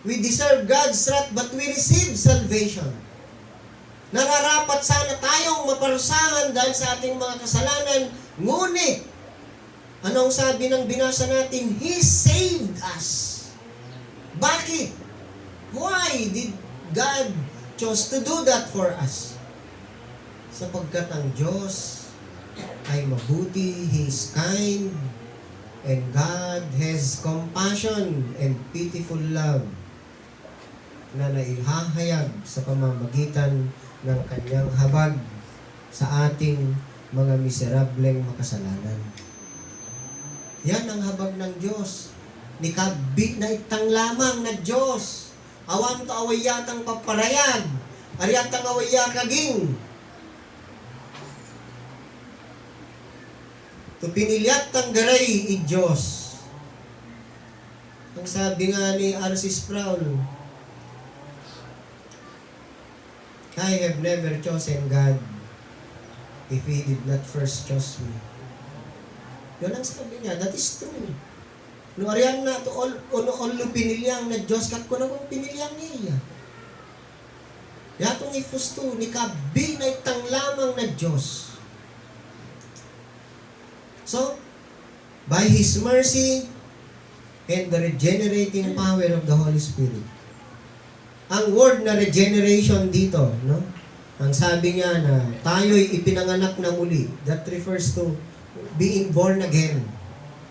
We deserve God's wrath but we receive salvation. Nararapat sana tayong maparusahan dahil sa ating mga kasalanan. Ngunit, anong sabi ng binasa natin? He saved us. Bakit? Why did God chose to do that for us? Sapagkat ang Diyos ay mabuti, He is kind, and God has compassion and pitiful love na naihahayag sa pamamagitan ng kanyang habag sa ating mga miserableng makasalanan. Yan ang habag ng Diyos. Nikabit na itang lamang na Diyos. Awan to awayatang paparayag. Ariatang awayakaging. To pinilyat tang garay i Diyos. Ang sabi nga ni R.C. Sproul, I have never chosen God if He did not first choose me. Yun ang sabi niya. That is true. No ariyan na to all pinilyang na Diyos kat ko na kung pinilyang niya. Yatong ifusto ni kabi na itang lamang na Diyos. So, by His mercy and the regenerating power of the Holy Spirit. Ang word na regeneration dito, no? Ang sabi niya na tayo'y ipinanganak na muli. That refers to being born again.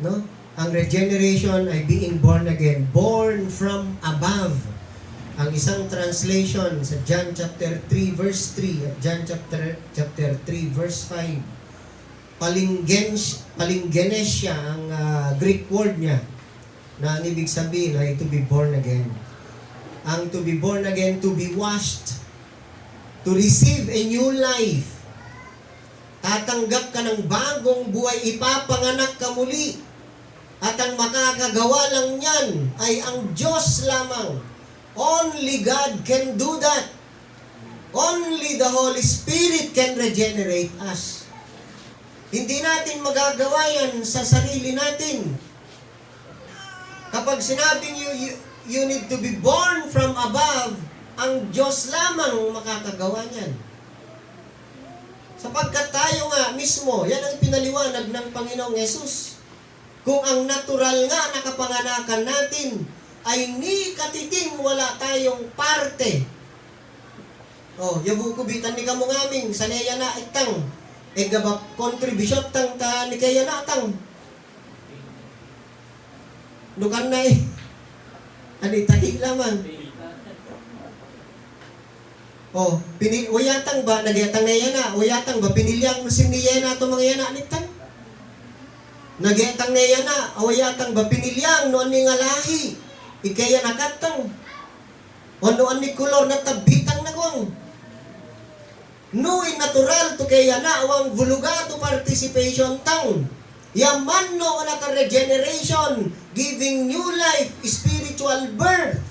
No? Ang regeneration ay being born again. Born from above. Ang isang translation sa John chapter 3 verse 3 at John chapter 3 verse 5. Palingenesia ang Greek word niya na ang ibig sabihin ay to be born again. Ang to be born again, to be washed, to receive a new life. Tatanggap ka ng bagong buhay, ipapanganak ka muli. At ang makakagawa lang yan ay ang Diyos lamang. Only God can do that. Only the Holy Spirit can regenerate us. Hindi natin magagawa yan sa sarili natin. Kapag sinabing you need to be born from above, ang Diyos lamang makakagawa niyan. Sapagkat tayo nga mismo, yan ang pinaliwanag ng Panginoong Yesus. Kung ang natural nga na kapanganakan natin ay ni katiting wala tayong parte. Yabukubitan ni kamo ngaming, saneya na itang, gabap kontribusyon tang ta ni kaya na atang. Nukan na anitahi lamang. Uyatang ba, nagyatang na yan na, uyatang ba, pinilyang musim ni Yena ito mga yana anitang. Nagyatang na yan na, uyatang ba, pinilyang noon ni nga lahi, ikaya nakatang. O noon ni kulor na tabitang na kong. No'y natural to kaya na, awang vuluga to participation tang. Yaman no na ka regeneration, giving new life, spiritual birth.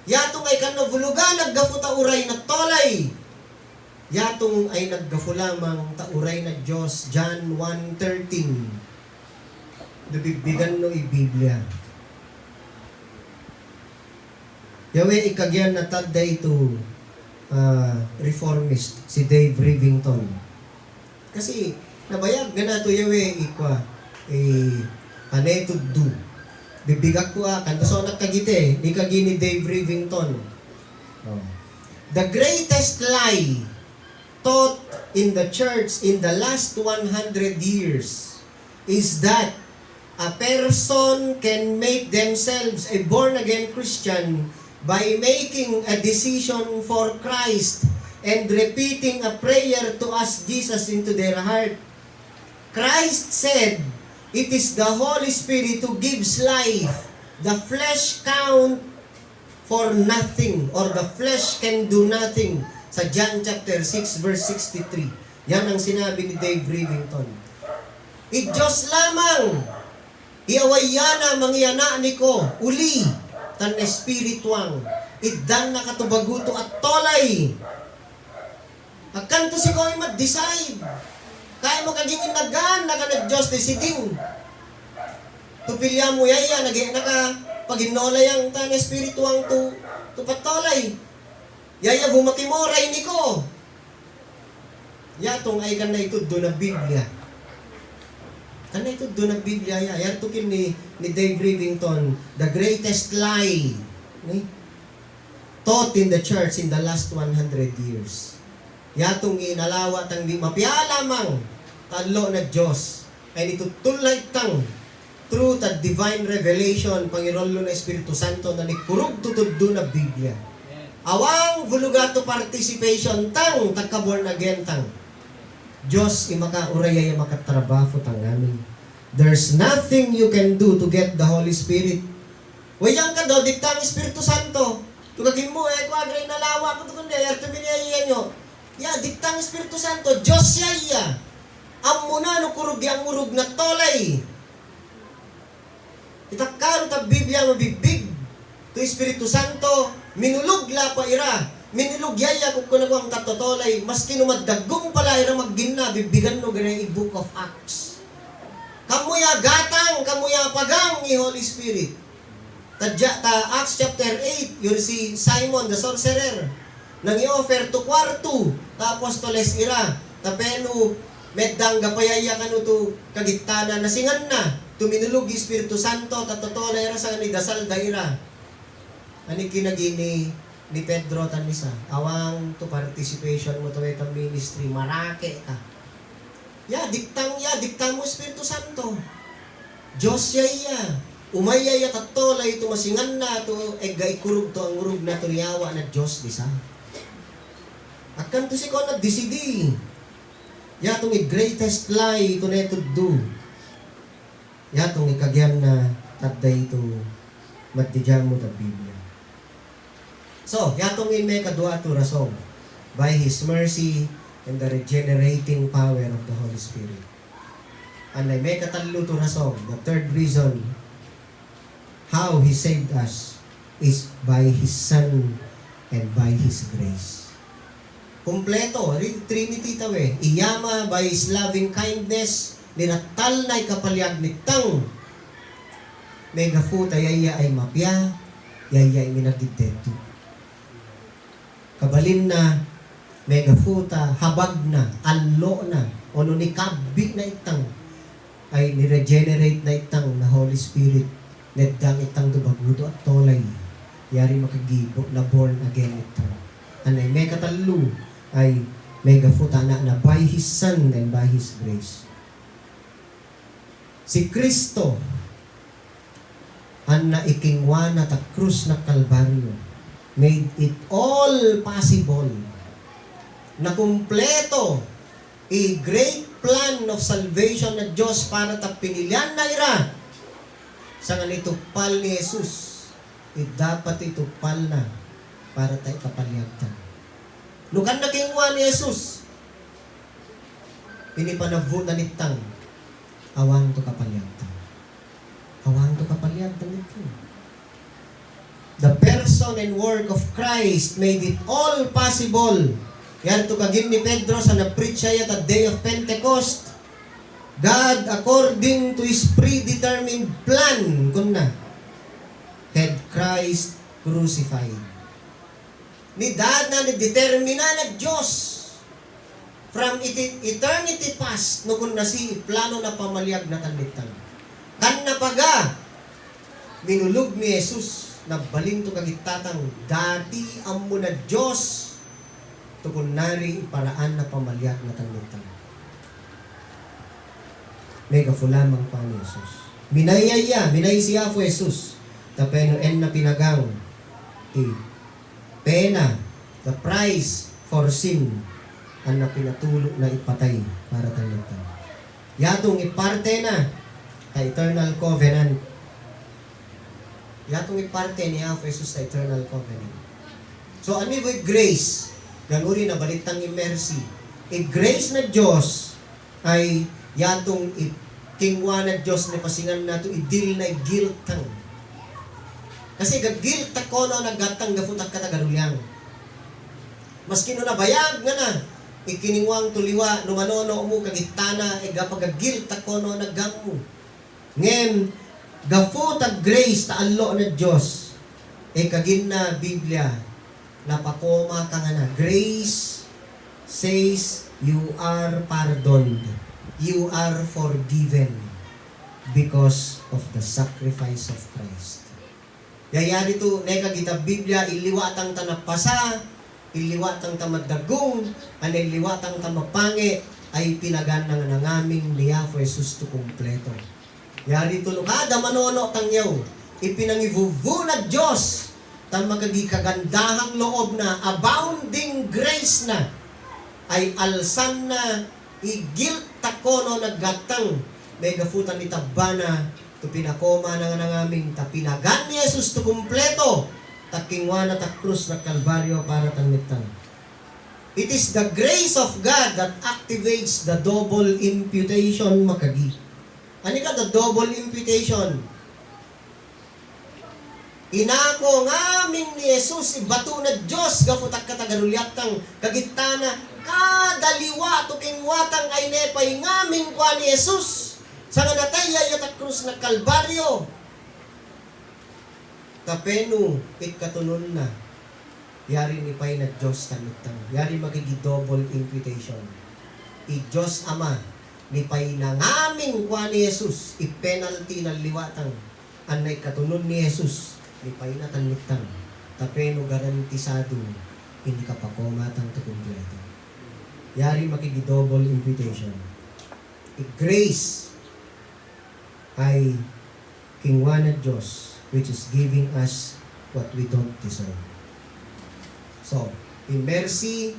Yatong ay kanavulugan, naggafu tauray na tolay. Yatong ay naggafu lamang tauray na Diyos. John 1:13. Nabibigyan no i-Biblia. Yawe ikagyan na tadda ito reformist, si Dave Rivington. Kasi nabayag na nato yawe ikwa to do. Bibigak ko kanto so nakagite ni kagini Dave Rivington. The greatest lie taught in the church in the last 100 years is that a person can make themselves a born-again Christian by making a decision for Christ and repeating a prayer to ask Jesus into their heart. Christ said, it is the Holy Spirit who gives life. The flesh count for nothing, or the flesh can do nothing. Sa John chapter 6 verse 63. Yan ang sinabi ni Dave Rivington. Diyos lamang, iawayana mangyana ni ko, uli, tan espirituang, iddan na katubaguto at tolay. Agkanto si ko ay mag-decide. Kaya mo kaging inagan, nag-Diyos ni siting. Tupilya mo yaya, naka paginolay ang tan espirituang tu patolay. Yaya bumakimoray ni ko. Yatong ay kan na ito doon na Biblia. Kan na ito doon na Biblia. Yan tukin ni Dave Rivington, the greatest lie taught in the church in the last 100 years. Yatong inalawa tang di mapiala mang talo na Diyos ay nitutulay tang truth at divine revelation Panginoon na Espiritu Santo na nikurog tutuddo na Biblia. Awang vulugato participation tang tagka-born again tang Diyos imakauraya yung makatrabaho tang amin. There's nothing you can do to get the Holy Spirit. Wayang ka daw, diktang Espiritu Santo. Tugagin mo, kwadray na lawa ko kundi, yarto binayayan nyo. Diktang Espiritu Santo, Diyos yaya. Ang muna no kurug yang murug na tolay. Itakaro ta Biblia mabibig. To Espiritu Santo, minulog la pa ira. Minulog yaya kung kunagwang tatotolay. Maski numaddagong pala ira maggina, bibigan no gana Book of Acts. Kamuya gatang, kamuya pagang ni Holy Spirit. Acts chapter 8, yun si Simon the sorcerer. Nang i-offer to kwarto, tapos toles ira. Tapeno, meddang gapayaya kanu to kagitana na singan na. Tuminulog Espiritu Santo, tatotolay ira sa kanidasal da ira. Ani kinagini ni Pedro tanisa. Awang to participation mo to itong ministry, marake ka. Diktang mo Espiritu Santo. Diyos yaya. Umayaya tatolay ito masingan na ito, gaikurog to ang urog na tuliyawa na Diyos disa. Akan to si ko na disidi. Yatong greatest lie ito na ito do. Yatong ikagyan na tadda ito matidyan mo ta Biblia. So, yatong may kadua to rason. By His mercy, and the regenerating power of the Holy Spirit. And I make katalo to rason, the third reason how He saved us is by His Son and by His grace. Kompleto, Trinity tawe. Iyama by His loving kindness, niratal na ikapalyag nitang megafu tayaya ay mapya, yaya ay minagdidento. Kabalin na, megafuta, habag na, allo na, o ni kabi na itang, ay niregenerate na itang na Holy Spirit, nedang itang dubagudo at tolay, yari makagibo na born again itang. Anay, may katalo, ay megafuta na by His Son and by His grace. Si Kristo, ang naikingwa na ta krus na Kalbaryo, made it all possible na kumpleto a great plan of salvation na Diyos para ta pinilian na ira sa nga nitupal ni Jesus, dapat itupal na para tayo kapalyagtan. Nukan na kingwa ni Jesus, pinipanavun na nitang awang to kapalyagtan. Awang to kapalyagtan nito. The person and work of Christ made it all possible. Yan to kagin ni Pedro sa na-preach siya at the day of Pentecost. God, according to His predetermined plan, kunna, had Christ crucified. Ni dad na ni-determina na Diyos from eternity past no kun na si plano na pamalyag na kanitan. Kan napaga, minulog ni Jesus na baling to kagitatang dati amo na Diyos to kunari paraan na pamalyag na kanitan. Mega fulamang pa ni Jesus. Minayaya, minay siya po Jesus. Tapeno en na pinagang pena, the price for sin, ang napinatulog na ipatay para talitan. Yatong iparte na ka eternal covenant. Yatong iparte niya of Jesus sa eternal covenant. So, ani with grace, ganuri na balitang mercy. Grace na Diyos ay yatong kingwa na Diyos na pasingan nato idil na guiltang. Kasi gag-guilt ako no naggatang gafutak katagarulyang. Maski no nabayag nga na, ikiningwang tuliwa, numanono mo kagitana, gapag-guilt ako no naggamu. Ngem, gafutag grace ta allo na Diyos, kagin na Biblia, napakoma ka nga na. Grace says you are pardoned. You are forgiven because of the sacrifice of Christ. Yayari to, neka kita Biblia, iliwatang tanapasa, iliwatang tamadagong, iliwatang tamapangi, ay pinagan ng nangaming niya for Jesus to kumpleto. Yari to, kada manono tangyaw, ipinangivuvu na Diyos, tam magagikagandahang loob na, abounding grace na, ay alsan na, i-guilt tako no naggatang, megafutan ni tabana, to pinakoma na nga nangaming tapinagan ni Jesus to kumpleto takingwa na takrus na Kalbaryo para tangitan. It is the grace of God that activates the double imputation makagi. Ano ka the double imputation? Inako ngaming ni Jesus ibato na Diyos gafutak katagarulyatang kagitana kadaliwa to kingwatang ay nepay ngaming kwa ni Jesus. Sa nga nataya yatak krus na Kalbaryo. Tapeno, ikatunon na. Yari ni pay na Diyos tamitang. Yari magigidouble imputation. Diyos Ama, ni pay na ngaming kwa ni Jesus, i-penalty na liwatang. Anay katunon ni Jesus, ni pay na tamitang. Tapeno garantisado, hindi ka pa kumatang to kumpleto. Yari magigidouble imputation. Grace ay kingwa na Diyos which is giving us what we don't deserve. So, in mercy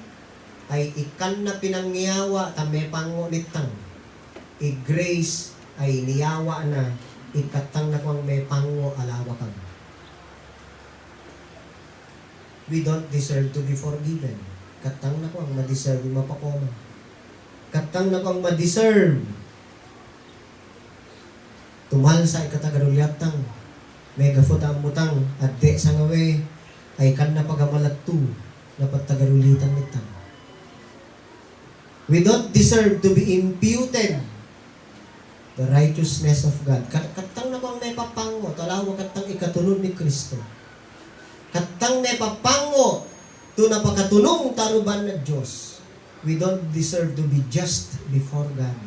ay ikan na pinangyawa tame pangunitang. Grace ay niyawa na ikatang na kwang may pango alawakan. We don't deserve to be forgiven. Katang na ko ang ma-deserve yung mapakoma. Katang na ko ang ma-deserve. Tumal sa ikatagarulyatang. Megafot ang mutang. Adde sa ngawe. Ay kan na pagamalatto. Na patagarulitan nitang. We don't deserve to be imputed the righteousness of God. Katang na ko ang may papango. Talawa katang ikatunod ni Kristo. Katang may papango. To napakatunong taruban na Diyos. We don't deserve to be just before God.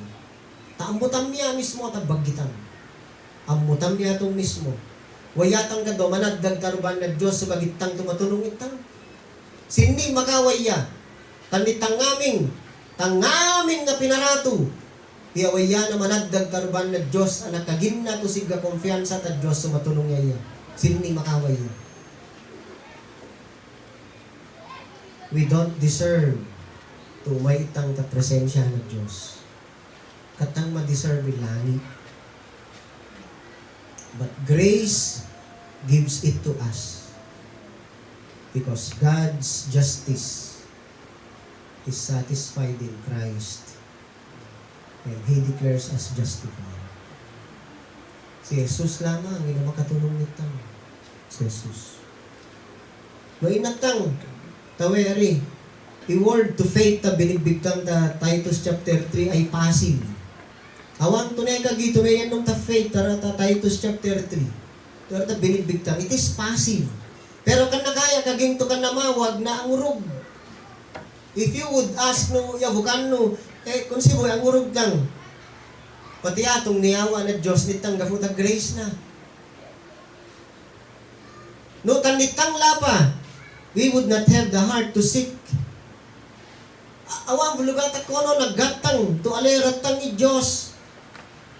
Taambutan niya mismo at bagitan. Ambutan niya itong mismo. Wayatang ka do, managdag taruban na Diyos sa bagitang tumatulong itang. Sindi makawaya. Tanitang ngaming nga pinarato. Kaya waya na managdag taruban na Diyos ang nakagin na to siga kumpiyansa at Diyos sa matulong niya. Sindi makawaya. We don't deserve to maitang ta presensya ng Diyos. Katang ma-deserve langit. But grace gives it to us. Because God's justice is satisfied in Christ. And He declares us justified. Si Jesus lamang ang makatulong nitang. Si Jesus. Mainatang taweri, i-word to faith ta binigbigtang ta Titus chapter 3 ay passive. Awan tunay kagito may nung ta faith ta Titus chapter 3. Tara ta binigbigtang, it is passive. Pero kan nakaya kaging to kan namawag na ang urog. If you would ask no yabukan no, kung si boy ang urog lang. Pati atong niyawa na Diyos nitang gafuta grace na. No tanitang lapa. We would not have the heart to seek. Awang bulugata kono naggatang to aleratang ni Diyos.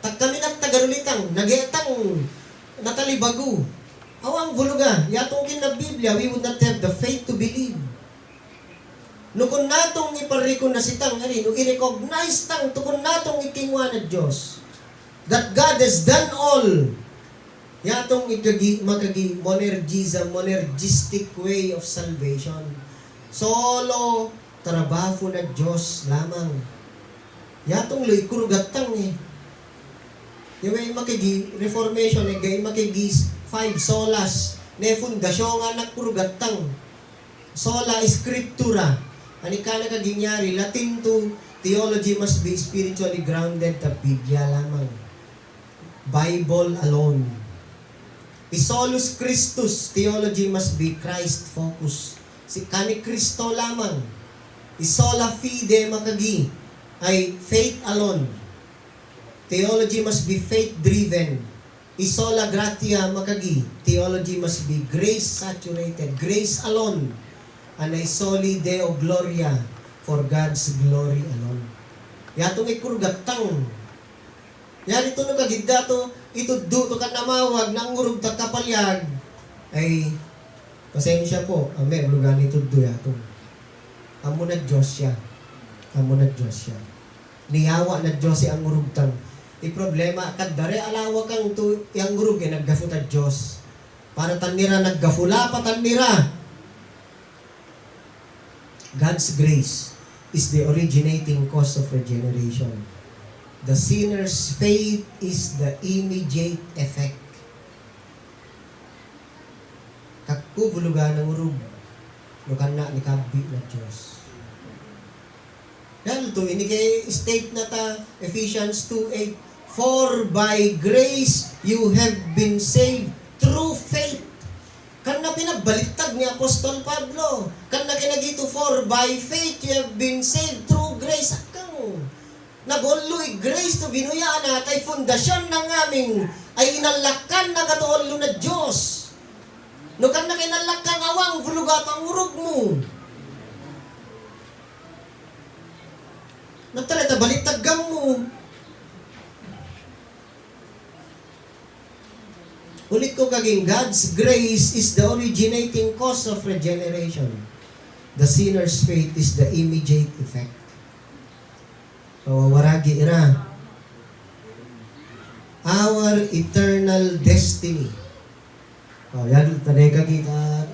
Tag kami nagtagarulitang, nagetang natalibago. Awang buluga, yatong na Biblia, we would not have the faith to believe. No kung natong iparikon na sitang, no i-recognize tang, to kung natong ikingwa na Diyos, that God has done all. Yatong monergistic way of salvation. Solo trabaho na Diyos lamang. Yatong loy kurugatang yung may makigi reformation gay makigi 5 solas ne fundasyon nga nagkurugatang. Sola scriptura. Ani ka nakaginyari Latin to theology must be spiritually grounded ta Biblia lamang. Bible alone. Isolus Christus, theology must be Christ-focused. Si kani Kristo lamang. Isola fide makagi, ay faith alone. Theology must be faith-driven. Isola gratia makagi, theology must be grace-saturated. Grace alone. And isoli Deo Gloria, for God's glory alone. Yatong ikurgatang. Yan ito no kagidda to, ito to ka namawag ng urog ta kapalyag ay pasensya po amen lugan ito do yato amo na Diyos siya niyawa na Diyos ang urog tang problema kadare alawa kang to yang urog naggafu ta Diyos para tanira naggafula pa tanira. God's grace is the originating cause of regeneration. The sinner's faith is the immediate effect. Kakubulugan ng urog. Lukan na ni kabi na Diyos. Dahil ito, ini kay state na ta, Ephesians 2:8, for by grace you have been saved through faith. Kan na pinagbaliktad ni Apostol Pablo. Kan na kinagito, for by faith you have been saved through grace. Akang naguluy grace to binuyaan na tay fundasyon ng aming ay inalakan na katuolo na Diyos. No kan na kinalakan awang vulugat ang urog mo. Nagtalita baliktagam mo. Ulit ko kaging God's grace is the originating cause of regeneration. The sinner's faith is the immediate effect. Waragi ira. Our eternal destiny. Yan, tanay ka kita.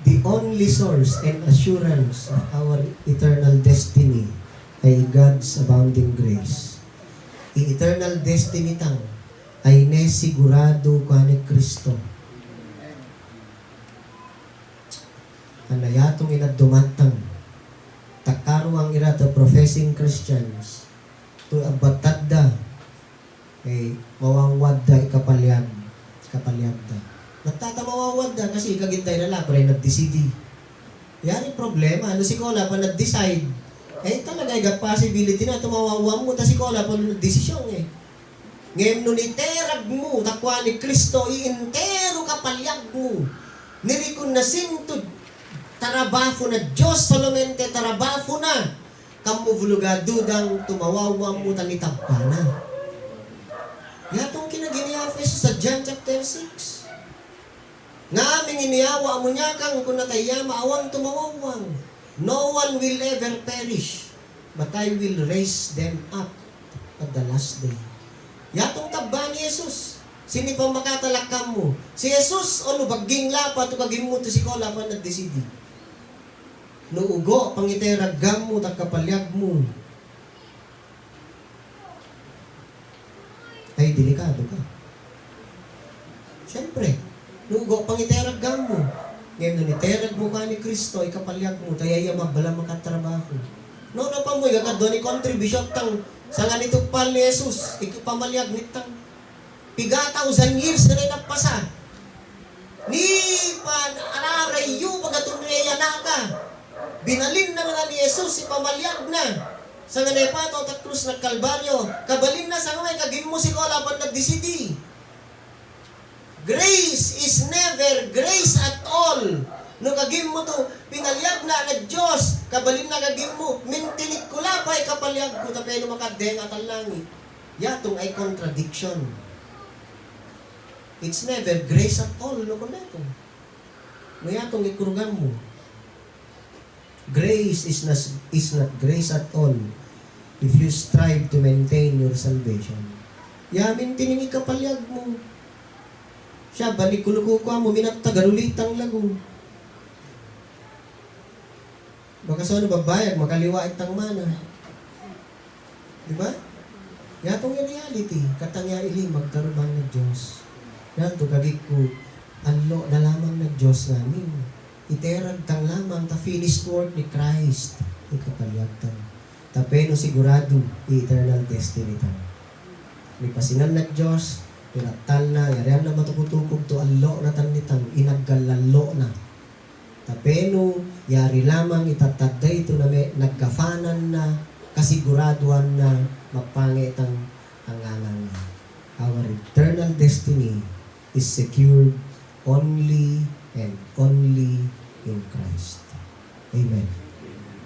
The only source and assurance of our eternal destiny ay God's abounding grace. Eternal destiny tang ay nesigurado ka ni Kristo. Anayatong inadumantang takaro ang ira to professing Christians to abatadda kay mawawad da ikapalyag da. Nagtatamawawad da kasi ikagintay na labray nag-decide. Yan yung problema. Ano si Kola pa nag-decide? Talaga yung possibility na tumawawa mo. Ta si Kola pa nag-desisyon Ngayon nun iterag mo, takwa ni Kristo, iintero kapalyag mo. Nirikon na sintod, tarabafo na Diyos, solamente tarabafo na. Kamu vulugadudang tumawawa mo, tanitabpa na. Yatong kinaginiafes sa John chapter 6. Nga aming iniawa mo niya kang kung nataya maawang tumawawang. No one will ever perish, but I will raise them up at the last day. Yatong tabba ni Jesus. Sini pa makatalakam mo? Si Jesus o baging lapa to kagim mo to si Kola pa nagdesidi. Nuugo, pangiteragam mo, tagkapalyag mo. Ay, delikado ka. Siyempre, nuugo, pangiteragam mo. Ngayon, naniterag mo ka ni Kristo, ikapalyag mo, tayaya mabala makatrabaho. No, na pa mo, ikakado ni contribution tang sa nga nito pal ni Jesus, ikipamalyag nitang piga 1,000 years na rin napasa. Ni pan araray yu pagatunuya na ka. Binalin na nga ni Jesus, ipamalyag na. Sa nga nepato at krus ng Kalbaryo, kabalin na sa nga kagim mo si Kola pan nagdesidi. Grace is never grace at all. No kagim mo to, pinalyag na na Diyos, kabalin na kagim mo, mintinik ko lapay kapalyag ko, tapeno makadeng at ang langit. Yatong ay contradiction. It's never grace at all, no ko neto. No yatong ikurugan mo. Grace is not grace at all if you strive to maintain your salvation. Yamin tiningi kapalyag mo. Siya, banikulukukuha mo, minagtagarulitang lago. Baka sa ano babayag, makaliwait tang mana. Diba? Yatong yung reality, katangya ili, magkaruban ng Diyos. Nato, kagik ko, alo na lamang ng Diyos namin. Iterag tang lamang, ta finished work ni Christ. Ikapalyag tang. Tapeno sigurado, eternal destiny tang. May pasinan ng Diyos, pinaktal na, yarihan na matukutukog to, alo na tanitang, inaggalalo na. Tapeno, yari lamang itatagday ito na may nagkafanan na, kasiguraduhan na, mapangit ang angangan na. Our eternal destiny is secured only and only in Christ. Amen.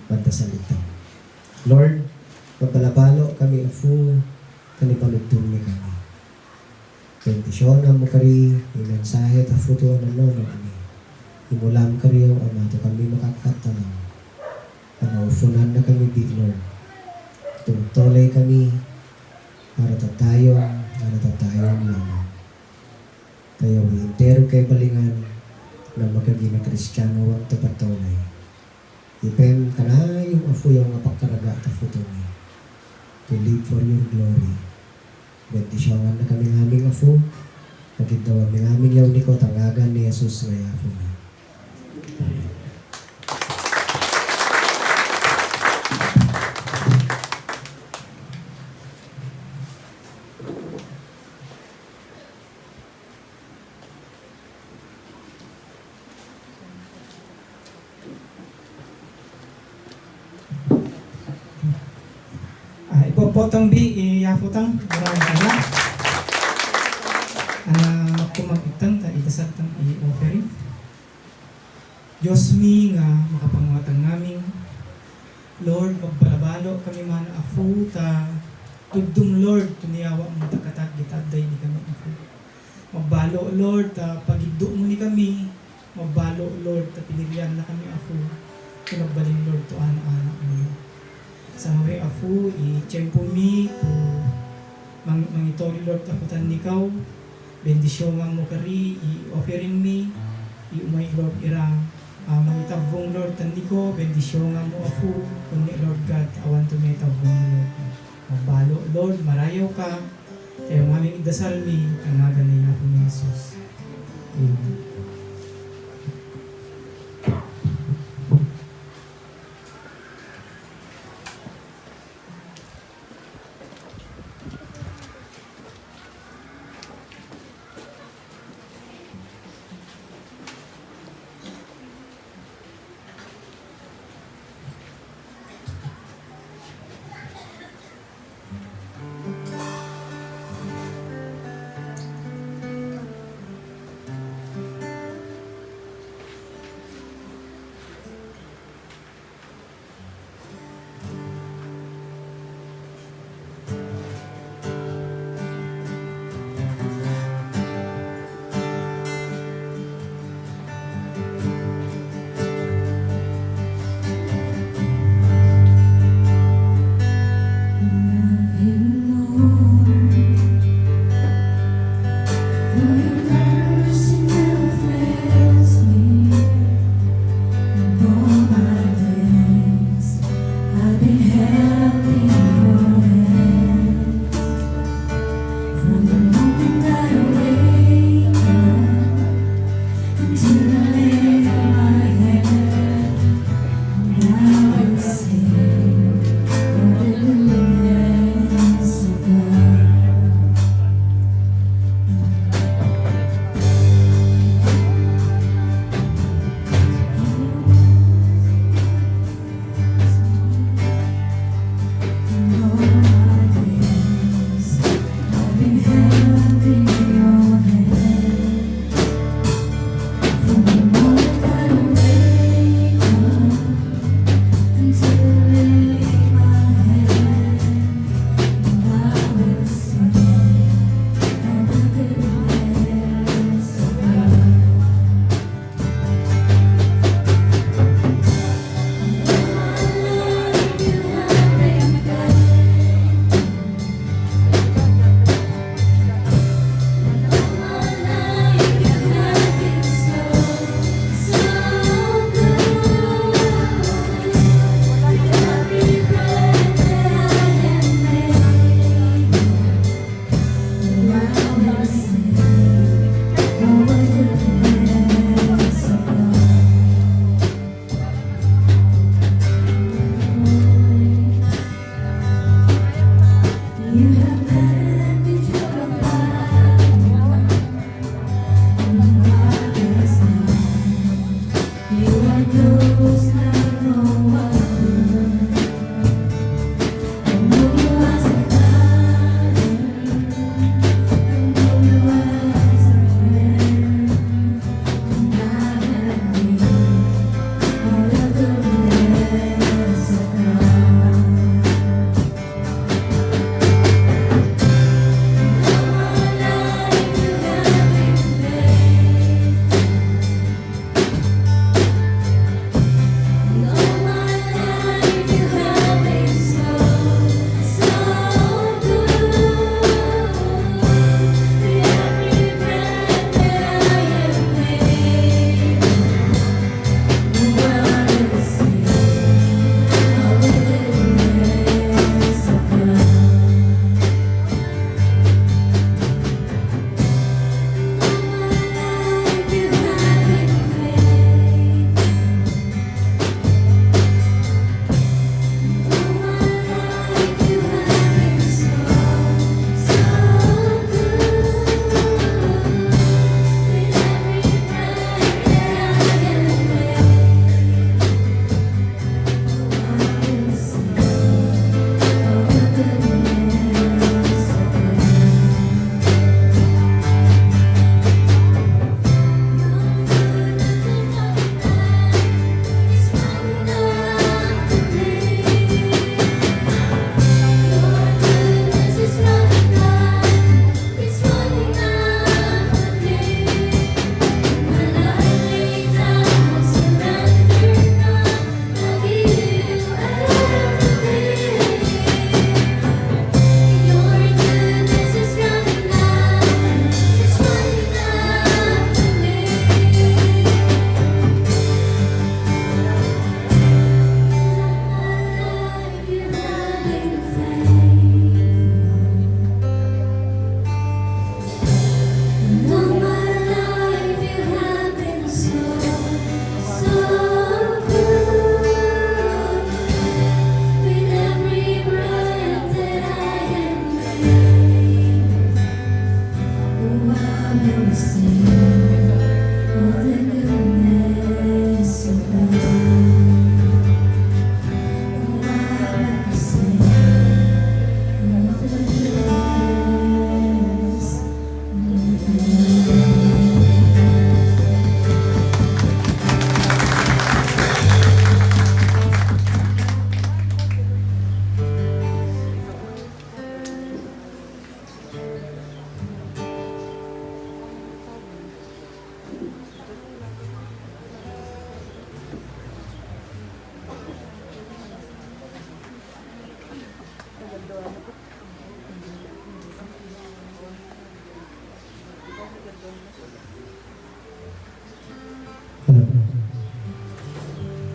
Pantasalita. Lord, magbalabalo kami afu, kanipalugtong ni kami. Bendisyon mo kari, yung mensahe ta futo na nono kami. Imulam kari yung ama, to kami makakatanaw. Panaufunan na kami di Lord. Tumutulay kami, para tatayong lamang. Kaya entero kay balingan na magagina Kristiyano ang tapatulay. Ipem ka na yung afu yung mapagkaraga ta futo ni. To live for your glory. Bendisyonan na kami aming afu. Pagkitaw aming aming yaw ni ko, tangagan ni Jesus na afu na. Ipopotong bi, iyafutang, maraming salamat. Kumagitang, itasatang i-offering. Diyos mi nga makapanguhatang namin. Lord, magbalabalo kami man afu, ta tudong Lord, tuniyawa mo takatag, gitagday ni kami afu. Magbalo Lord, ta pagigdo mo ni kami. Magbalo Lord, ta pinilian na kami afu. Pinagbalin Lord, to anak-anak mo. Sa mga afu, i-tiyempo mi, mangitori Lord, taputan nikaw, bendisyon nga mo kari, i-offering mi, i-umay Lord, ira, Mangitabong Lord, tandi ko, bendisyon nga mo ako, kung ni Lord God, awan to may tabong Lord. Magbalo, Lord, marayaw ka, kaya ang aming idasal mi, kangagan niya ako ni Jesus. Amen.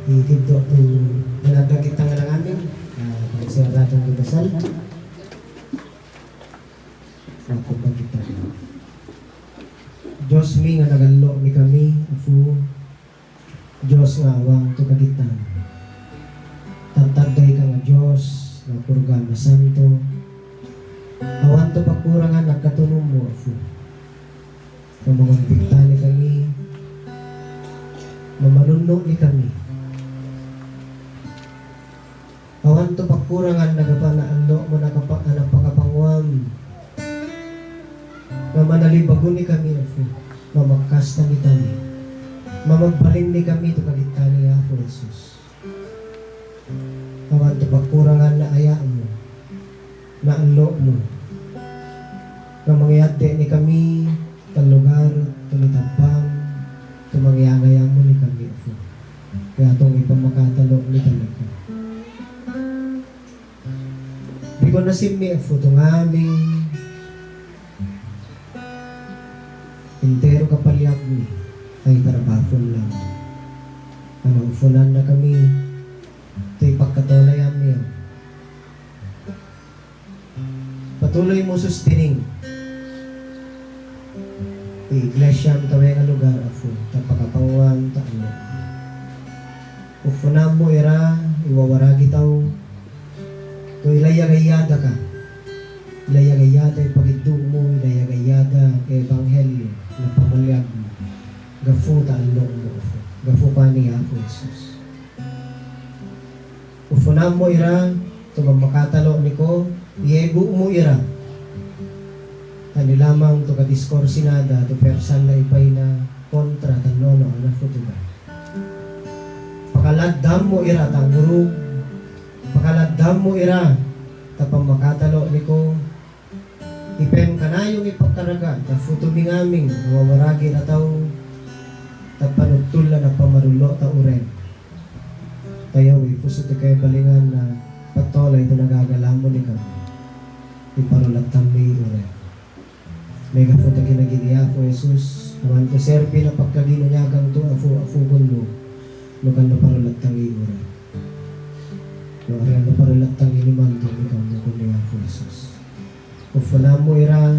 Itito itong nanadagit ang lang amin. Pagsiratong gudasal. Sa pagbagitan. Diyos mi nga nagalo mi kami, afu. Diyos nga awang to kagitan. Tantagday ka nga Diyos, nga purga na santo. Awan to pagkurangan nagkatunong mo, afu. Mga biktani kami, mamanuno ni kami. Awan to pagkurangan nagapanaano mo anak pagkapangwam. Mamanalibago ni kami, afu. Mamagkasta ni kami. Mamagbaling ni kami to kagitani, afu, Jesus. Awan to pagkurangan na aya mo, na anlo mo. Na mangyate ni kami, tal lugar, tumitapang, tumangyangayang mo ni kami, afu. Kaya itong ipamakatalo ni kami ko. Di ko nasimmi, afu, itong aming entero kapalyag ni ay trabafon lang. Ano, ufunan na kami, ito'y pagkatolay amin. Patuloy mo sustining. Iglesia ang taway nga lugar, afu, tapakapanguan, taano. Ufunan mo ira, iwawaragi tao. Ito ilayagayada ka. Ilayagayada, ipagidug mo, ilayagayada, ebanghelyo, na pamalyag mo. Gafu taano mo, afu. Gafu pa ni Afu Jesus. Ufunan mo ira, tumabakatalo ni ko, iego mo ira. Tani lamang to kadiskorsinada, to persan na ipay na kontra, tanono, na futuga. Pakaladdam mo ira, tangurug. Pakaladdam mo ira, tapang makatalo ni ko. Ipen ka na yung ipagkaraga, ta futuming aming, nawawaragi na tao, tapanugtula na pamarulo ta uren. Tayo, ipusot kayo balingan na patuloy ito nagagalamo ni kami. Iparulat may uren. May kaputa ginaginiya po Jesus. Naman ko serpi na pagkaginunyagang to, afu-afugon mo. Nukan na parulat may uren. Nukan na parulat inimang to, ikaw mo kuniya po Jesus. Ufuna mo ira,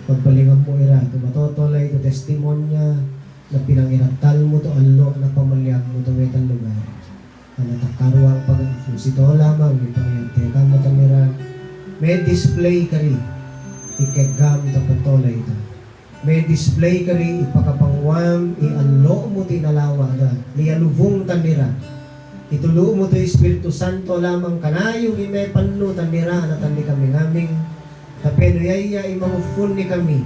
pagbalingan mo ira, tumatotolay, ito testimonya, na pinangiratal mo to, anlo, na pamalyag mo to, wetang lugar. Natakaruang pag-afu. Sito lamang, ipangiyante ka mo tamira. May display ka rin. Ikegam tapatolay ita. May display ka rin. Ipakapangwam. Ianlo mo tinalawa da. Lialubong tanira. Itulo mo to Espiritu Santo lamang kanayong imay panlo tanira. Anatan ni kami ngaming. Tapeno yaya imangufun ni kami.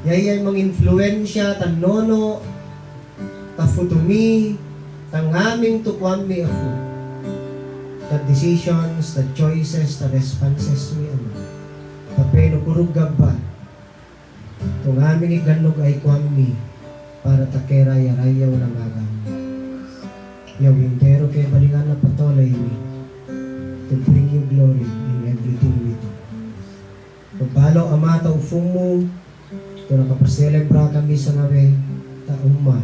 Yaya imang influensya tanono. Tafutumi. Tangaming tukwam mi afu. The decisions, the choices, the responses mi ama. Tapeno kurug gabba. Tangaming iganog ay kwam mi para takera yarayaw ng agam. Yaw intero kay balingan na patolay mi to bring you glory in everything we do. Pagpalo ama ta ufumo to nakapaselebra kami sa nawe ta umma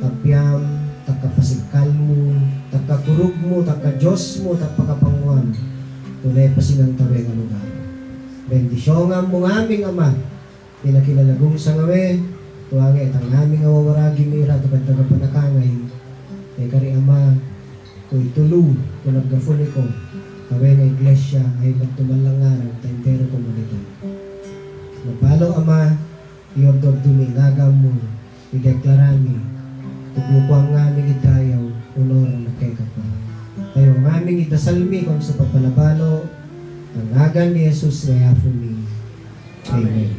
tapyam takapasikal mo, takakurug mo, takadiyos mo, takapakapanguan. Tunay pa sinang tawe nga lugar. Bendisyon nga mo aming ama, pinakilalagong sa ngawe, tuwangi at ang aming awawaragi mira, tukad nagapanakangay. Kay kari ama, ku'y tulu, kung naggafuni ko, tawe nga iglesia, ay magtumalangaran, taintero komunidad. Napalo ama, iordog dumingagam mo, ideklarami, tubuko ang aming itayaw, unor na kay kapal. Tayo ang aming itasalmi kung sa papalabalo, ang agan ni Jesus na yafumi. Amen.